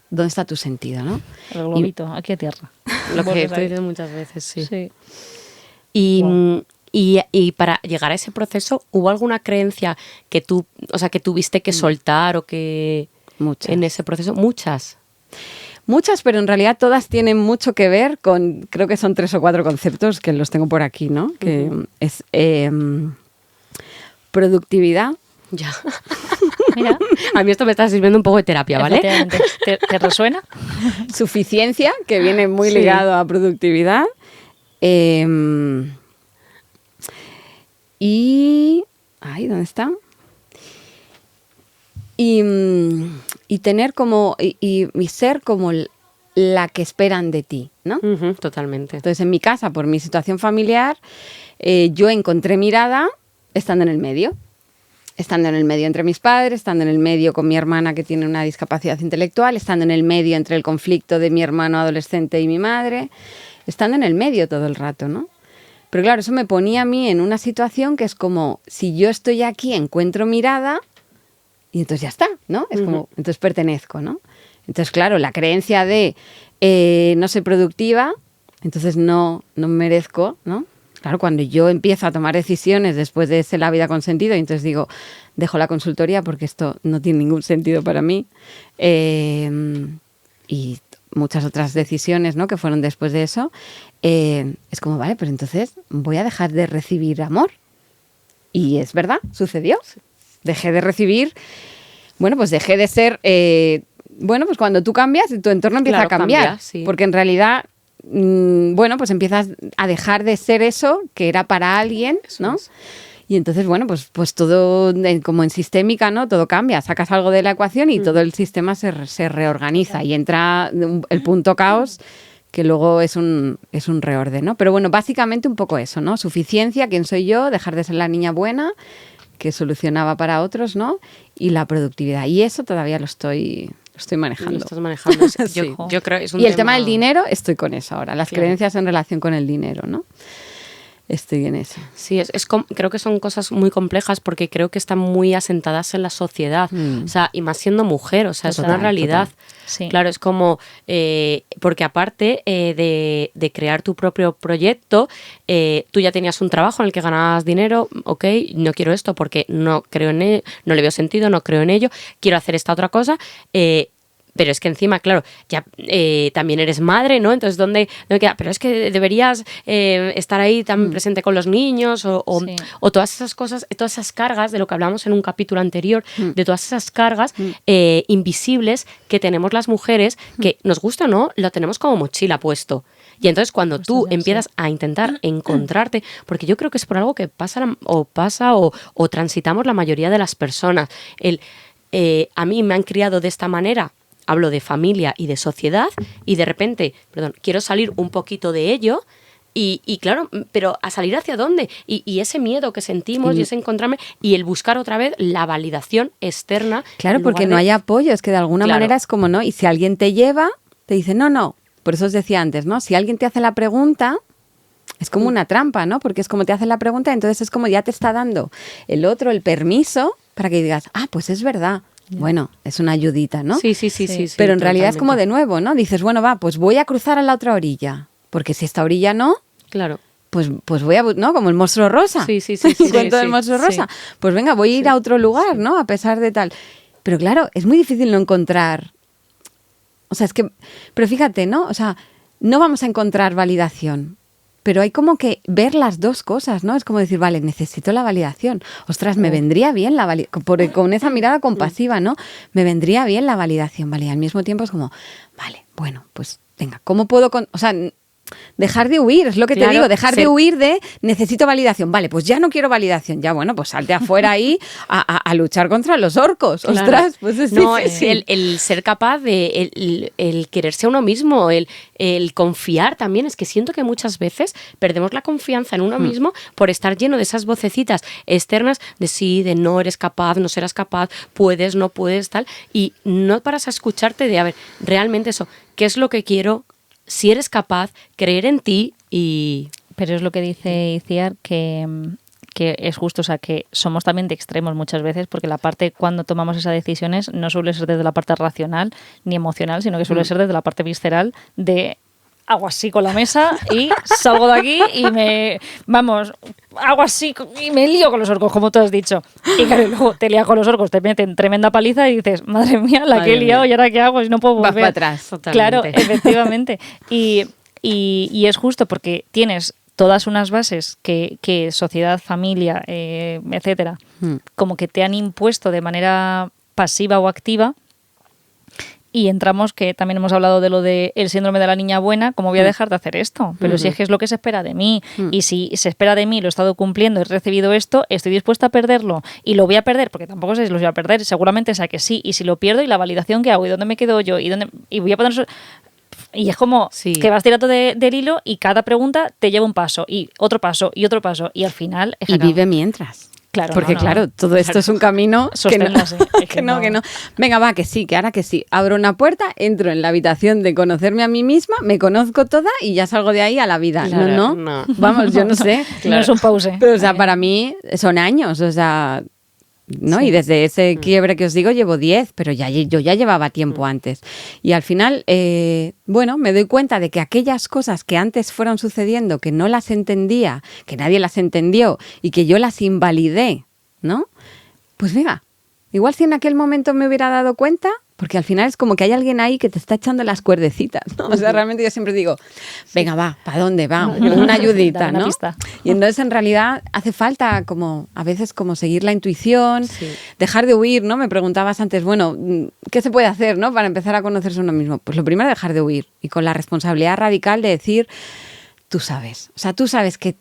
¿dónde está tu sentido, no? El globito, aquí a tierra. Lo que estoy diciendo muchas veces, sí. Wow. Y para llegar a ese proceso, ¿hubo alguna creencia que tú, o sea, que tuviste que soltar o que Muchas. En ese proceso? Muchas, pero en realidad todas tienen mucho que ver con, creo que son 3 o 4 conceptos que los tengo por aquí, ¿no? Que es productividad. Ya. Mira. A mí esto me está sirviendo un poco de terapia, ¿vale? ¿Te resuena? Suficiencia, que viene muy ligado a productividad. Y... Ay, ¿dónde está? Y tener como... Y ser como la que esperan de ti, ¿no? Totalmente. Entonces, en mi casa, por mi situación familiar, yo encontré mirada estando en el medio. Estando en el medio entre mis padres, estando en el medio con mi hermana que tiene una discapacidad intelectual, estando en el medio entre el conflicto de mi hermano adolescente y mi madre, estando en el medio todo el rato, ¿no? Pero claro, eso me ponía a mí en una situación que es como, si yo estoy aquí, encuentro mirada y entonces ya está, ¿no? Es como, entonces pertenezco, ¿no? Entonces, claro, la creencia de no soy productiva, entonces no merezco, ¿no? Claro, cuando yo empiezo a tomar decisiones después de ser la vida con sentido, y entonces digo, dejo la consultoría porque esto no tiene ningún sentido para mí, y muchas otras decisiones, ¿no?, que fueron después de eso, es como, vale, pero entonces voy a dejar de recibir amor. Y es verdad, sucedió. Dejé de recibir, bueno, pues dejé de ser, bueno, pues cuando tú cambias, tu entorno empieza a cambiar. Cambia, sí. Porque en realidad, bueno, pues empiezas a dejar de ser eso que era para alguien, ¿no? Eso es. Y entonces, bueno, pues todo, como en sistémica, ¿no? Todo cambia, sacas algo de la ecuación y todo el sistema se reorganiza y entra el punto caos, que luego es un reorden, ¿no? Pero bueno, básicamente un poco eso, ¿no? Suficiencia, quién soy yo, dejar de ser la niña buena que solucionaba para otros, ¿no? Y la productividad. Y eso todavía lo estoy manejando. Lo estás manejando. Sí. Yo creo que es un Y el tema del dinero, estoy con eso ahora. Las creencias en relación con el dinero, ¿no? Estoy en eso. Sí, creo que son cosas muy complejas porque creo que están muy asentadas en la sociedad. O sea, y más siendo mujer, o sea, es una realidad. Sí. Claro, es como, porque aparte de crear tu propio proyecto, tú ya tenías un trabajo en el que ganabas dinero, ok, no quiero esto porque no creo en ello, no le veo sentido, no creo en ello, quiero hacer esta otra cosa, pero es que encima, claro, ya también eres madre, ¿no? Entonces, ¿dónde queda? Pero es que deberías estar ahí tan presente con los niños o todas esas cosas, todas esas cargas de lo que hablamos en un capítulo anterior, de todas esas cargas invisibles que tenemos las mujeres, que nos gusta o no, lo tenemos como mochila puesto. Y entonces cuando tú empiezas a intentar encontrarte, porque yo creo que es por algo que pasa o transitamos la mayoría de las personas, a mí me han criado de esta manera, hablo de familia y de sociedad, y de repente, quiero salir un poquito de ello, y claro, pero ¿a salir hacia dónde? Y ese miedo que sentimos y ese encontrarme, y el buscar otra vez la validación externa. Claro, porque no hay apoyo, es que de alguna manera es como, ¿no? Y si alguien te lleva, te dice, no, por eso os decía antes, ¿no? Si alguien te hace la pregunta, es como una trampa, ¿no? Porque es como te hace la pregunta, entonces es como ya te está dando el otro el permiso para que digas, pues es verdad. Bueno, es una ayudita, ¿no? Sí. Pero en realidad es como de nuevo, ¿no? Dices, bueno, pues voy a cruzar a la otra orilla. Porque si esta orilla no, claro, pues voy a, ¿no? Como el monstruo rosa. Sí. Cuento del monstruo rosa. Pues venga, voy a ir a otro lugar, ¿no? A pesar de tal. Pero claro, es muy difícil no encontrar. O sea, pero fíjate, ¿no? O sea, no vamos a encontrar validación. Pero hay como que ver las dos cosas, ¿no? Es como decir, vale, necesito la validación. Ostras, me vendría bien la validación. Con esa mirada compasiva, ¿no? Me vendría bien la validación, ¿vale? Y al mismo tiempo es como, vale, bueno, pues venga, ¿cómo puedo...? O sea, dejar de huir, es lo que te digo, dejar de huir de necesito validación. Vale, pues ya no quiero validación. Ya, bueno, pues salte afuera ahí a luchar contra los orcos. Claro. Ostras, pues es difícil. El ser capaz de el quererse a uno mismo, el confiar también. Es que siento que muchas veces perdemos la confianza en uno mismo por estar lleno de esas vocecitas externas de sí, de no eres capaz, no serás capaz, puedes, no puedes, tal. Y no paras a escucharte de, a ver, realmente eso, ¿qué es lo que quiero? Si eres capaz, creer en ti y... Pero es lo que dice Itziar, que es justo, o sea, que somos también de extremos muchas veces, porque la parte cuando tomamos esas decisiones no suele ser desde la parte racional ni emocional, sino que suele ser desde la parte visceral de hago así con la mesa y salgo de aquí y hago así y me lío con los orcos, como tú has dicho. Y claro, luego te lías con los orcos, te meten tremenda paliza y dices, madre mía, que he liado y ahora qué hago y no puedo volver. Vas para atrás, totalmente. Claro, efectivamente. Y es justo porque tienes todas unas bases que sociedad, familia, etcétera, como que te han impuesto de manera pasiva o activa. Y entramos, que también hemos hablado de lo del síndrome de la niña buena, ¿cómo voy a dejar de hacer esto? Pero si es que es lo que se espera de mí, y si se espera de mí, lo he estado cumpliendo, he recibido esto, estoy dispuesta a perderlo, y lo voy a perder, porque tampoco sé si lo voy a perder, seguramente sea que sí, y si lo pierdo, y la validación que hago, y dónde me quedo yo, y voy a poner... Y es como que vas tirando del hilo, y cada pregunta te lleva un paso, y otro paso, y otro paso, y al final... Y vive mientras. Claro, porque claro, todo esto es un camino que no. Venga, va, que sí, que ahora que sí. Abro una puerta, entro en la habitación de conocerme a mí misma, me conozco toda y ya salgo de ahí a la vida. Claro, no. Vamos, yo no sé. Claro. No es un pause. Pero, o sea, para mí son años, o sea... ¿no? Sí. Y desde ese quiebre que os digo llevo 10, pero yo ya llevaba tiempo antes. Y al final, me doy cuenta de que aquellas cosas que antes fueron sucediendo, que no las entendía, que nadie las entendió y que yo las invalidé, ¿no? Pues venga, igual si en aquel momento me hubiera dado cuenta, porque al final es como que hay alguien ahí que te está echando las cuerdecitas, ¿no? O sea, realmente yo siempre digo, venga, va, ¿para dónde va? Una ayudita, ¿no? Y entonces en realidad hace falta como, a veces como seguir la intuición, dejar de huir, ¿no? Me preguntabas antes, bueno, ¿qué se puede hacer, ¿no? Para empezar a conocerse a uno mismo. Pues lo primero es dejar de huir y con la responsabilidad radical de decir, tú sabes. O sea, tú sabes que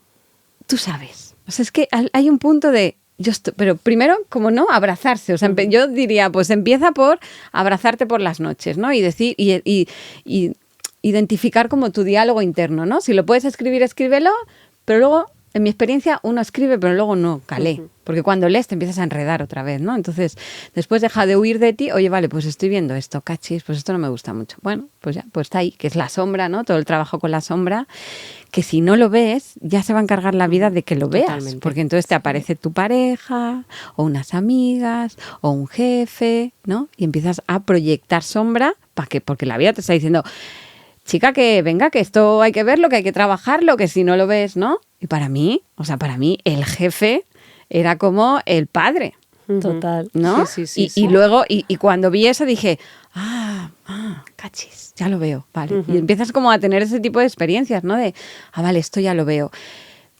tú sabes. O sea, es que hay un punto de... pero primero, como no, abrazarse. O sea, yo diría, pues empieza por abrazarte por las noches, ¿no? Y decir, y identificar como tu diálogo interno, ¿no? Si lo puedes escribir, escríbelo, pero luego en mi experiencia, uno escribe, pero luego no calé. Porque cuando lees te empiezas a enredar otra vez, ¿no? Entonces, después deja de huir de ti. Oye, vale, pues estoy viendo esto, cachis, pues esto no me gusta mucho. Bueno, pues ya, pues está ahí, que es la sombra, ¿no? Todo el trabajo con la sombra, que si no lo ves, ya se va a encargar la vida de que lo veas. Totalmente. Porque entonces te aparece tu pareja, o unas amigas, o un jefe, ¿no? Y empiezas a proyectar sombra, ¿para qué? Porque la vida te está diciendo, chica, que venga, que esto hay que verlo, que hay que trabajarlo, que si no lo ves, ¿no? Y para mí, el jefe era como el padre, Total. ¿no? Sí. Y luego, y cuando vi eso dije, cachis, ya lo veo, vale. Y empiezas como a tener ese tipo de experiencias, ¿no? De, vale, esto ya lo veo.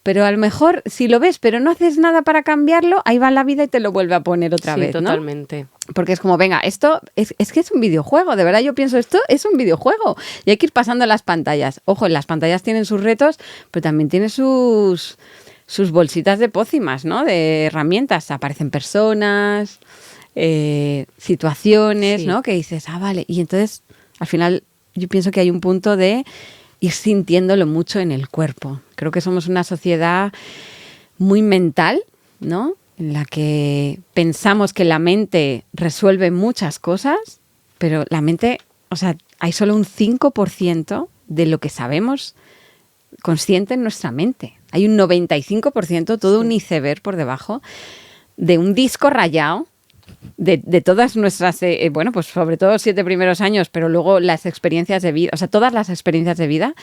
Pero a lo mejor, si lo ves, pero no haces nada para cambiarlo, ahí va la vida y te lo vuelve a poner otra vez, ¿no? Totalmente. Porque es como, venga, esto es que es un videojuego, de verdad yo pienso, esto es un videojuego y hay que ir pasando las pantallas. Ojo, las pantallas tienen sus retos, pero también tienen sus bolsitas de pócimas, ¿no? De herramientas, aparecen personas, situaciones, Sí. ¿no? Que dices, vale, y entonces al final yo pienso que hay un punto de ir sintiéndolo mucho en el cuerpo. Creo que somos una sociedad muy mental, ¿no? En la que pensamos que la mente resuelve muchas cosas, pero la mente, o sea, hay solo un 5% de lo que sabemos consciente en nuestra mente. Hay un 95%, todo un iceberg por debajo, de un disco rayado de todas nuestras, pues sobre todo 7 primeros años, pero luego las experiencias de vida, o sea, todas las experiencias de vida,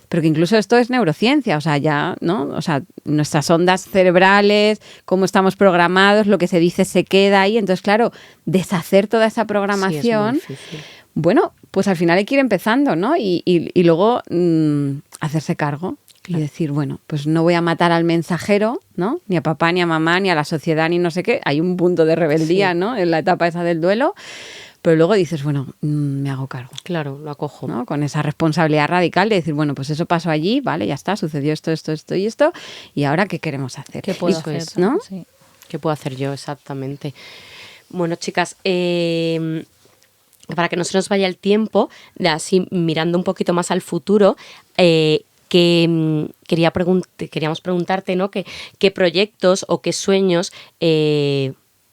pero que incluso esto es neurociencia, o sea, ya, ¿no? O sea, nuestras ondas cerebrales, cómo estamos programados, lo que se dice se queda ahí. Entonces, claro, deshacer toda esa programación, Sí, es muy difícil. bueno, pues al final hay que ir empezando, ¿no? Y luego hacerse cargo. Claro. Y decir, bueno, pues no voy a matar al mensajero, ¿no? Ni a papá, ni a mamá, ni a la sociedad, ni no sé qué. Hay un punto de rebeldía, ¿no? En la etapa esa del duelo. Pero luego dices, bueno, me hago cargo. Claro, lo acojo. ¿No? Con esa responsabilidad radical de decir, bueno, pues eso pasó allí, vale, ya está, sucedió esto y esto. ¿Y ahora qué queremos hacer? ¿Qué puedo Eso hacer? es, ¿no? Sí. ¿Qué puedo hacer yo? Exactamente. Bueno, chicas, para que no se nos vaya el tiempo, así mirando un poquito más al futuro, queríamos preguntarte, ¿no? ¿Qué proyectos o qué sueños,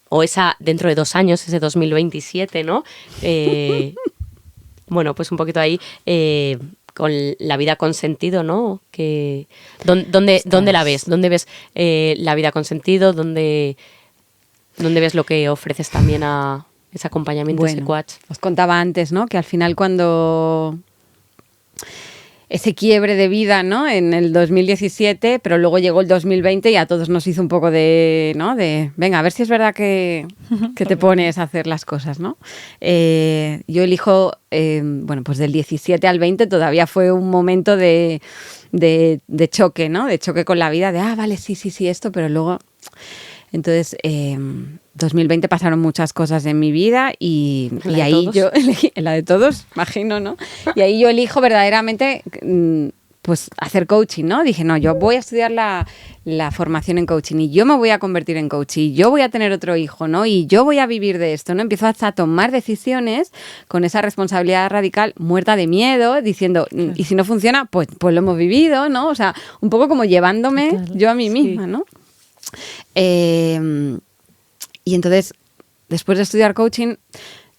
o esa dentro de 2 años, ese 2027, ¿no? Bueno, pues un poquito ahí con la vida con sentido, ¿no? ¿Dónde la ves? ¿Dónde ves la vida con sentido? ¿Dónde ves lo que ofreces también a ese acompañamiento, ese coach? Os contaba antes, ¿no? Que al final cuando ese quiebre de vida, ¿no? En el 2017, pero luego llegó el 2020 y a todos nos hizo un poco de, ¿no? De, venga, a ver si es verdad que te pones a hacer las cosas, ¿no? Yo elijo, bueno, pues del 17 al 20 todavía fue un momento de choque, ¿no? De choque con la vida, de, vale, sí, esto, pero luego... Entonces, 2020 pasaron muchas cosas en mi vida y ahí todos. Yo elegí, en la de todos, imagino, ¿no? Y ahí yo elijo verdaderamente pues hacer coaching, ¿no? Dije, no, yo voy a estudiar la formación en coaching y yo me voy a convertir en coach y yo voy a tener otro hijo, ¿no? Y yo voy a vivir de esto, ¿no? Empiezo hasta a tomar decisiones con esa responsabilidad radical, muerta de miedo, diciendo, y si no funciona, pues lo hemos vivido, ¿no? O sea, un poco como llevándome yo a mí misma, ¿no? Y entonces, después de estudiar coaching,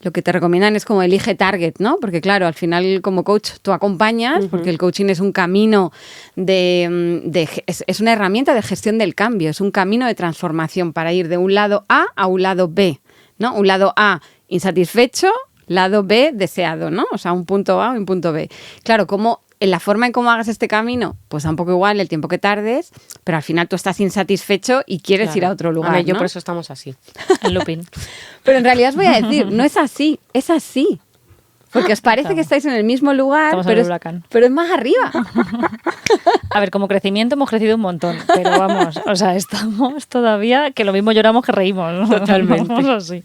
lo que te recomiendan es como elige target, ¿no? Porque claro, al final como coach tú acompañas, porque el coaching es un camino es una herramienta de gestión del cambio, es un camino de transformación para ir de un lado A un lado B, ¿no? Un lado A insatisfecho, lado B deseado, ¿no? O sea, un punto A o un punto B. Claro, como en la forma en cómo hagas este camino, pues da un poco igual el tiempo que tardes, pero al final tú estás insatisfecho y quieres ir a otro lugar, ver, yo ¿no? por eso estamos así. El looping. Pero en realidad os voy a decir, no es así, es así. Porque os parece que estáis en el mismo lugar, pero es más arriba. A ver, como crecimiento hemos crecido un montón, pero vamos, o sea, estamos todavía que lo mismo lloramos que reímos, ¿no? Totalmente. Vamos así.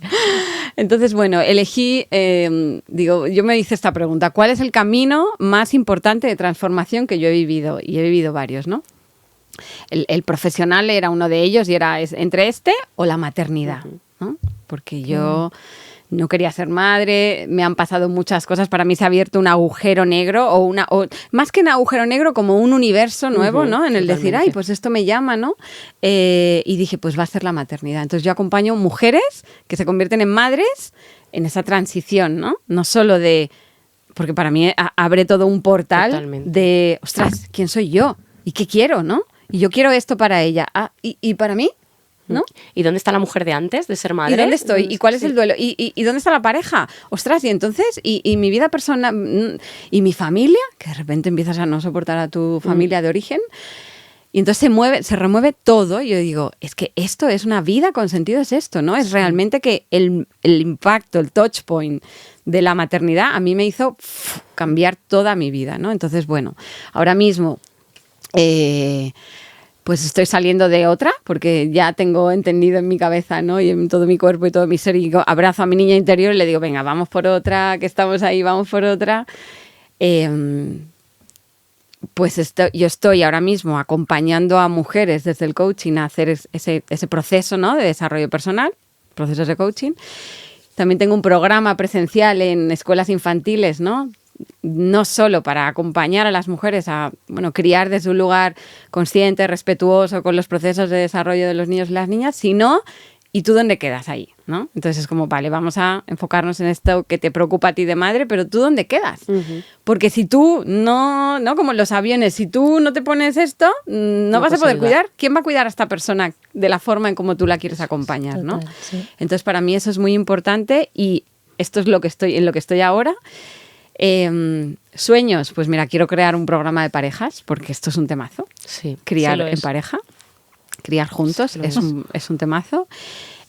Entonces, bueno, elegí, yo me hice esta pregunta, ¿cuál es el camino más importante de transformación que yo he vivido? Y he vivido varios, ¿no? El profesional era uno de ellos y era entre este o la maternidad, ¿no? Porque yo no quería ser madre, me han pasado muchas cosas, para mí se ha abierto un agujero negro o más que un agujero negro, como un universo nuevo, ¿no? En el decir, ay, pues esto me llama, ¿no? Y dije, pues va a ser la maternidad. Entonces yo acompaño mujeres que se convierten en madres en esa transición, ¿no? No solo de... Porque para mí abre todo un portal de, ostras, ¿quién soy yo? ¿Y qué quiero, no? Y yo quiero esto para ella. ¿Y para mí? ¿No? ¿Y dónde está la mujer de antes de ser madre? ¿Y dónde estoy? ¿Y cuál es el duelo? ¿Y dónde está la pareja? Ostras, y entonces, y mi vida personal, y mi familia, que de repente empiezas a no soportar a tu familia de origen, y entonces se remueve todo, y yo digo, es que esto es una vida con sentido, es esto, ¿no? Es realmente que el impacto, el touch point de la maternidad a mí me hizo cambiar toda mi vida, ¿no? Entonces, bueno, ahora mismo... pues estoy saliendo de otra, porque ya tengo entendido en mi cabeza, ¿no? Y en todo mi cuerpo y todo mi ser, y abrazo a mi niña interior y le digo, venga, vamos por otra, que estamos ahí, vamos por otra. Pues yo estoy ahora mismo acompañando a mujeres desde el coaching a hacer ese proceso, ¿no? De desarrollo personal, procesos de coaching. También tengo un programa presencial en escuelas infantiles, ¿no? No solo para acompañar a las mujeres a criar desde un lugar consciente, respetuoso con los procesos de desarrollo de los niños y las niñas, sino ¿y tú dónde quedas ahí? ¿No? Entonces es como, vale, vamos a enfocarnos en esto que te preocupa a ti de madre, pero ¿tú dónde quedas? Porque si tú no como en los aviones, si tú no te pones esto, no vas a poder cuidar. ¿Quién va a cuidar a esta persona de la forma en cómo tú la quieres acompañar? Total, ¿no? Sí. Entonces para mí eso es muy importante y esto es en lo que estoy ahora. Sueños, pues mira, quiero crear un programa de parejas porque esto es un temazo. Sí, criar en pareja, criar juntos es un temazo.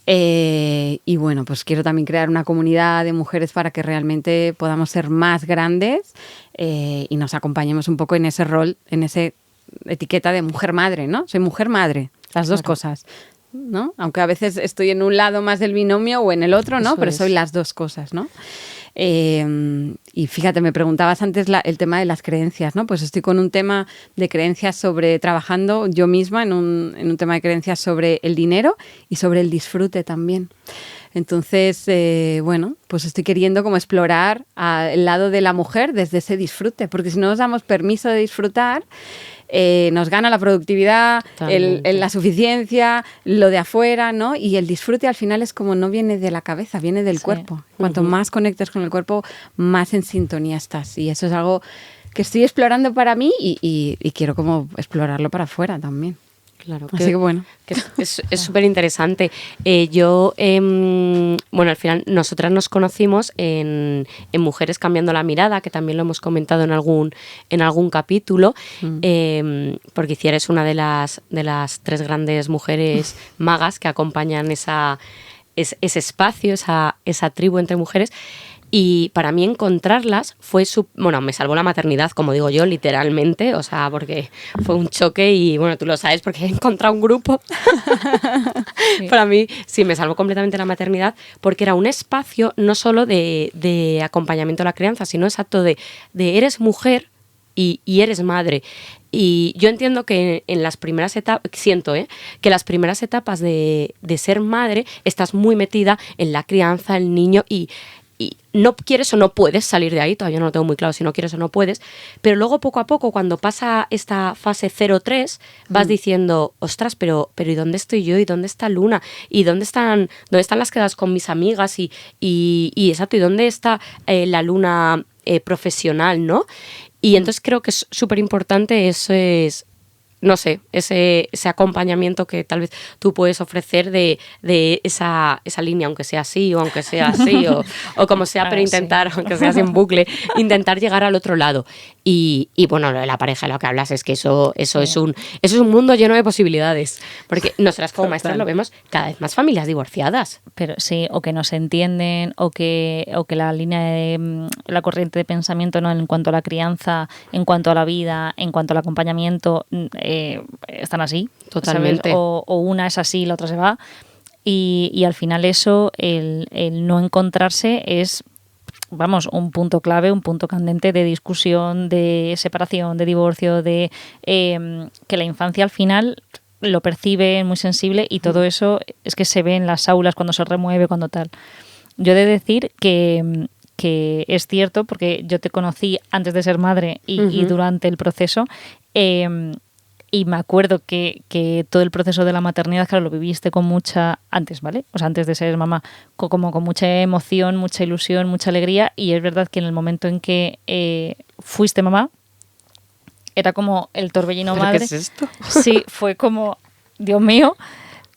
Y bueno, pues quiero también crear una comunidad de mujeres para que realmente podamos ser más grandes y nos acompañemos un poco en ese rol, en esa etiqueta de mujer madre, ¿no? Soy mujer madre, las dos cosas, ¿no? Aunque a veces estoy en un lado más del binomio o en el otro, ¿no? Pero soy las dos cosas, ¿no? Y fíjate, me preguntabas antes el tema de las creencias, ¿no? Pues estoy con un tema de creencias trabajando yo misma en un tema de creencias sobre el dinero y sobre el disfrute también. Entonces, pues estoy queriendo como explorar el lado de la mujer desde ese disfrute, porque si no nos damos permiso de disfrutar, nos gana la productividad, la suficiencia, lo de afuera, ¿no? Y el disfrute al final es como no viene de la cabeza, viene del cuerpo. Cuanto más conectes con el cuerpo, más en sintonía estás. Y eso es algo que estoy explorando para mí y quiero como explorarlo para afuera también. Claro, así que bueno. Que es súper interesante. Al final nosotras nos conocimos en Mujeres Cambiando la Mirada, que también lo hemos comentado en algún capítulo, porque Ciara es una de las 3 grandes mujeres magas que acompañan ese espacio, esa tribu entre mujeres. Y para mí encontrarlas fue me salvó la maternidad, como digo yo, literalmente, o sea, porque fue un choque y, bueno, tú lo sabes porque he encontrado un grupo. Sí. Para mí, sí, me salvó completamente la maternidad porque era un espacio no solo de acompañamiento a la crianza, sino exacto de eres mujer y eres madre. Y yo entiendo que en las primeras etapas, que las primeras etapas de ser madre estás muy metida en la crianza, el niño y no quieres o no puedes salir de ahí, todavía no lo tengo muy claro si no quieres o no puedes, pero luego poco a poco cuando pasa esta fase 0-3 vas diciendo, ostras, pero ¿y dónde estoy yo? ¿Y dónde está Luna? ¿Y dónde están las quedadas con mis amigas? Y exacto, ¿y dónde está la Luna profesional, ¿no? Y entonces creo que es súper importante ese acompañamiento que tal vez tú puedes ofrecer de esa línea, aunque sea así o aunque sea así o como sea, pero intentar, aunque sea sin bucle, intentar llegar al otro lado. Y bueno, lo de la pareja, lo que hablas es que eso es un mundo lleno de posibilidades, porque nosotras como maestras lo vemos cada vez más familias divorciadas. Pero sí, o que no se entienden, o que la línea de la corriente de pensamiento, ¿no?, en cuanto a la crianza, en cuanto a la vida, en cuanto al acompañamiento, están así. Totalmente. ¿Sabes? O una es así y la otra se va. Y al final eso, el no encontrarse es, vamos, un punto clave, un punto candente de discusión, de separación, de divorcio, de que la infancia al final lo percibe muy sensible y todo eso es que se ve en las aulas cuando se remueve, cuando tal. yo he de decir que es cierto, porque yo te conocí antes de ser madre y durante el proceso, y me acuerdo que todo el proceso de la maternidad, claro, lo viviste con mucha... Antes, ¿vale? O sea, antes de ser mamá, como con mucha emoción, mucha ilusión, mucha alegría, y es verdad que en el momento en que fuiste mamá, era como el torbellino madre. ¿Qué es esto? Sí, fue como, Dios mío...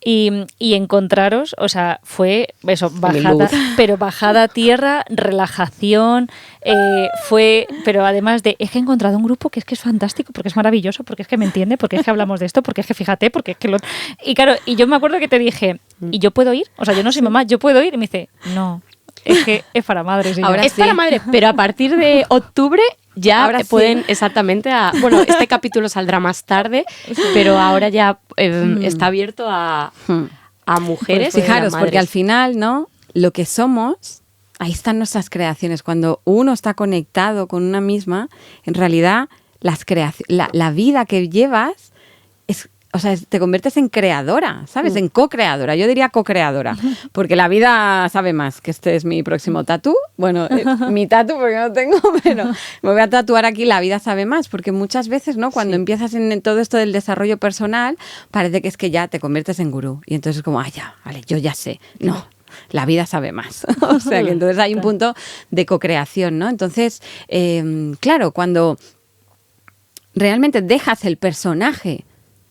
Y encontraros, o sea, fue eso, bajada, pero bajada a tierra, relajación, pero además es que he encontrado un grupo que es fantástico, porque es maravilloso, porque es que me entiende, porque es que hablamos de esto, porque es que fíjate, porque es que Y claro, y yo me acuerdo que te dije, ¿y yo puedo ir? O sea, yo no soy mamá, ¿yo puedo ir? Y me dice, no, es que es para madres. Ahora es para madres, pero a partir de octubre ya ahora pueden exactamente bueno, este capítulo saldrá más tarde, pero ahora ya está abierto a mujeres. Pues fijaros, y a porque al final, ¿no? Lo que somos, ahí están nuestras creaciones. Cuando uno está conectado con una misma, en realidad la vida que llevas es... O sea, te conviertes en creadora, ¿sabes? En co-creadora. Yo diría co-creadora. Porque la vida sabe más, que este es mi próximo tatú. Bueno, mi tatú porque no tengo, pero me voy a tatuar aquí, la vida sabe más. Porque muchas veces, ¿no? Cuando empiezas en todo esto del desarrollo personal, parece que es que ya te conviertes en gurú. Y entonces es como, ya, vale, yo ya sé. No, la vida sabe más. O sea, que entonces hay un punto de co-creación, ¿no? Entonces, claro, cuando realmente dejas el personaje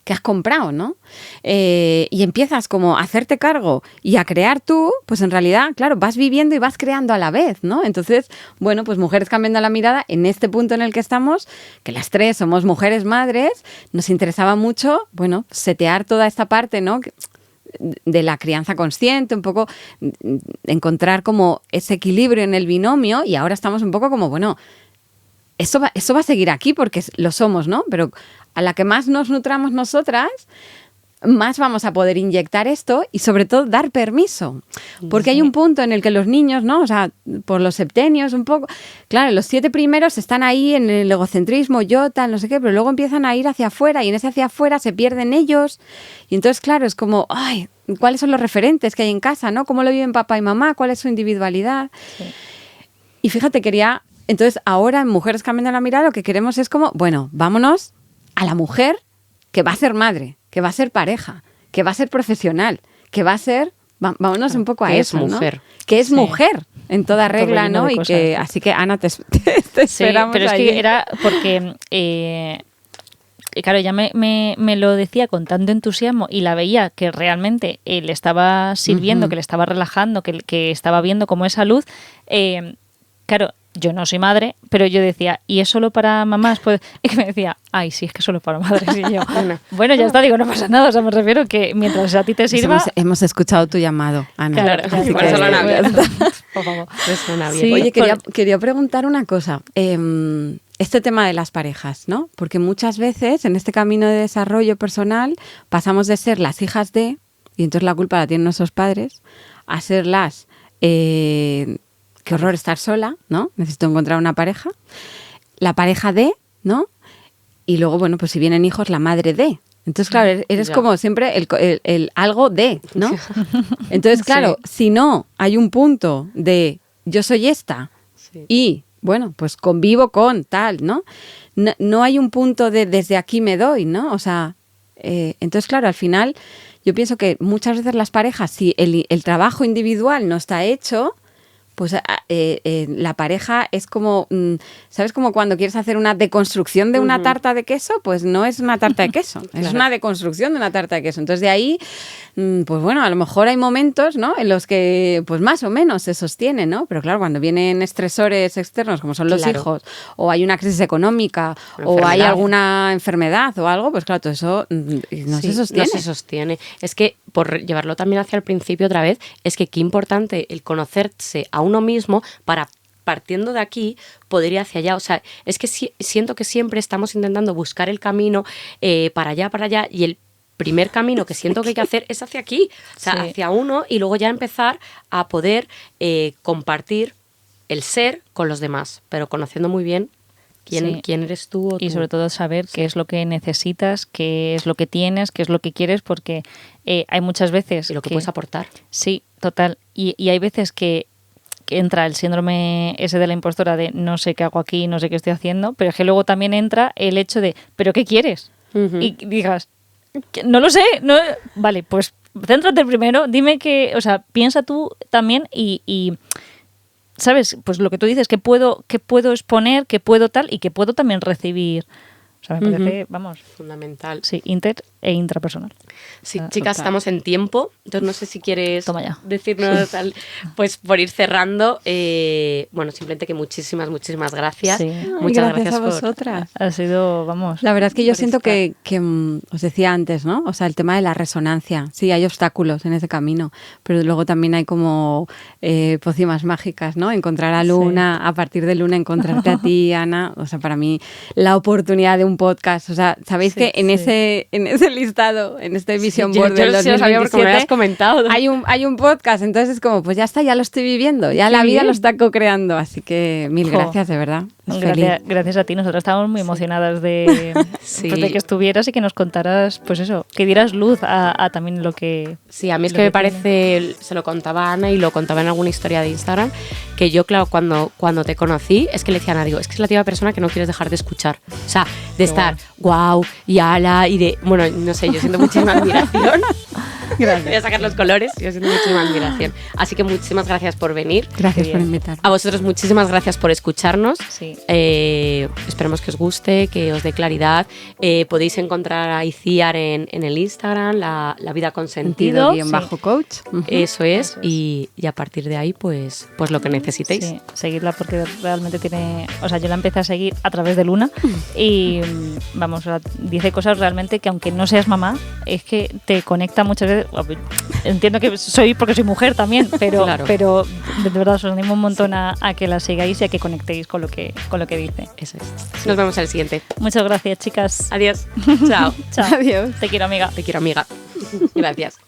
que has comprado, ¿no? Y empiezas como a hacerte cargo y a crear tú, pues en realidad, claro, vas viviendo y vas creando a la vez, ¿no? Entonces, bueno, pues Mujeres Cambiando la Mirada, en este punto en el que estamos, que las tres somos mujeres madres, nos interesaba mucho, bueno, setear toda esta parte, ¿no? De la crianza consciente, un poco encontrar como ese equilibrio en el binomio, y ahora estamos un poco como, bueno, eso va a seguir aquí porque lo somos, ¿no? Pero a la que más nos nutramos nosotras, más vamos a poder inyectar esto y sobre todo dar permiso. Porque hay un punto en el que los niños, ¿no? O sea, por los septenios un poco... Claro, los 7 primeros están ahí en el egocentrismo, yo tal, no sé qué, pero luego empiezan a ir hacia afuera y en ese hacia afuera se pierden ellos. Y entonces, claro, es como, ay, ¿cuáles son los referentes que hay en casa, ¿no? ¿Cómo lo viven papá y mamá? ¿Cuál es su individualidad? Sí. Y fíjate, entonces, ahora en Mujeres Cambiando la Mirada lo que queremos es como, bueno, vámonos a la mujer que va a ser madre, que va a ser pareja, que va a ser profesional, que va a ser... Vámonos un poco a eso, ¿no? Que es mujer en toda regla, ¿no? Y que, así que, Ana, te esperamos pero es allí. que era porque... claro, ya me lo decía con tanto entusiasmo y la veía que realmente le estaba sirviendo, que le estaba relajando, que estaba viendo como esa luz. Claro, yo no soy madre, pero yo decía, ¿y es solo para mamás? Pues, y que me decía, ay, sí, es que solo para madres. Y yo, bueno, ya está, digo, no pasa nada. O sea, me refiero que mientras a ti te sirva... Hemos escuchado tu llamado, Ana. Claro, así por que eso lo han abierto. Por favor. Sí, oye, quería preguntar una cosa. Este tema de las parejas, ¿no? Porque muchas veces en este camino de desarrollo personal pasamos de ser las hijas de, y entonces la culpa la tienen nuestros padres, a ser las... qué horror estar sola, ¿no? Necesito encontrar una pareja. La pareja de, ¿no? Y luego, bueno, pues si vienen hijos, la madre de. Entonces, claro, eres como siempre el algo de, ¿no? Entonces, claro, si no hay un punto de yo soy esta y, bueno, pues convivo con tal, ¿no? No hay un punto de desde aquí me doy, ¿no? O sea, entonces, claro, al final yo pienso que muchas veces las parejas, si el trabajo individual no está hecho... Pues la pareja es como, ¿sabes? Como cuando quieres hacer una deconstrucción de una tarta de queso, pues no es una tarta de queso, es una deconstrucción de una tarta de queso. Entonces de ahí, pues bueno, a lo mejor hay momentos, ¿no? En los que pues más o menos se sostiene, ¿no? Pero claro, cuando vienen estresores externos como son los hijos, o hay una crisis económica, o hay alguna enfermedad o algo, pues claro, todo eso no se sostiene. No se sostiene. Es que, por llevarlo también hacia el principio otra vez, es que qué importante el conocerse a uno mismo para, partiendo de aquí, poder ir hacia allá. O sea, es que siento que siempre estamos intentando buscar el camino para allá, y el primer camino que siento que hay que hacer es hacia aquí, o sea, hacia uno, y luego ya empezar a poder compartir el ser con los demás, pero conociendo muy bien quién eres tú. O y sobre todo saber qué es lo que necesitas, qué es lo que tienes, qué es lo que quieres, porque hay muchas veces... Y lo que puedes aportar. Sí, total. Y hay veces que que entra el síndrome ese de la impostora de no sé qué hago aquí, no sé qué estoy haciendo, pero es que luego también entra el hecho de ¿pero qué quieres? Y digas, no lo sé, no, vale, pues céntrate primero, dime que, o sea, piensa tú también y ¿sabes? Pues lo que tú dices, que puedo exponer, que puedo tal y que puedo también recibir. O sea, me parece, vamos, fundamental. sí, inter e intrapersonal. Sí, O sea, chicas, total. estamos en tiempo, entonces no sé si quieres Toma ya. decirnos, pues por ir cerrando, bueno, simplemente que muchísimas gracias. Sí. Muchas gracias a por- vosotras. Ha sido, vamos, La verdad es que yo por siento estar. que os decía antes, ¿no? O sea, el tema de la resonancia. Sí, hay obstáculos en ese camino, pero luego también hay como pócimas mágicas, ¿no? Encontrar a Luna, a partir de Luna encontrarte a ti, Ana. O sea, para mí la oportunidad de un podcast. O sea, sabéis Sí, que en sí. ese listado, en este Vision yo- Board yo del sí lo sabía porque me lo habías 2027, comentado. hay un podcast. Entonces es como, pues ya está, ya lo estoy viviendo. Ya Qué la vida bien. lo está co-creando. Así que mil Jo. gracias, de verdad. Feliz. gracias a ti, nosotros estábamos muy emocionadas de, Sí. pues de que estuvieras y que nos contaras, pues eso, que dieras luz a también lo que... Sí, a mí es lo que me tiene. parece, se lo contaba a Ana y lo contaba en alguna historia de Instagram, que yo, claro, cuando te conocí, es que le decía a Ana, digo, es que es la típica persona que no quieres dejar de escuchar. O sea, de estar, wow, y ala, y de, bueno, no sé, yo siento muchísima admiración. Voy a sacar los colores, yo siento muchísima admiración. Así que muchísimas gracias por venir. Gracias Qué por bien. invitarme. A vosotros muchísimas gracias por escucharnos. Sí. Esperemos que os guste, que os dé claridad. Podéis encontrar a Iciar en el Instagram, la vida con sentido. Sentido-coach. Ujú. Eso es, Eso es. y a partir de ahí, pues lo que necesitéis. Sí, seguidla porque realmente tiene... O sea, yo la empecé a seguir a través de Luna y, vamos, o sea, dice cosas realmente que aunque no seas mamá, es que te conecta muchas veces... Entiendo que soy porque soy mujer también, pero, Claro. pero de verdad os animo un montón a que la sigáis y a que conectéis con lo que dice. Eso es. Nos vemos en el siguiente. Muchas gracias, chicas. Adiós. Chao. Chao. Adiós. Te quiero, amiga. Te quiero, amiga. Gracias.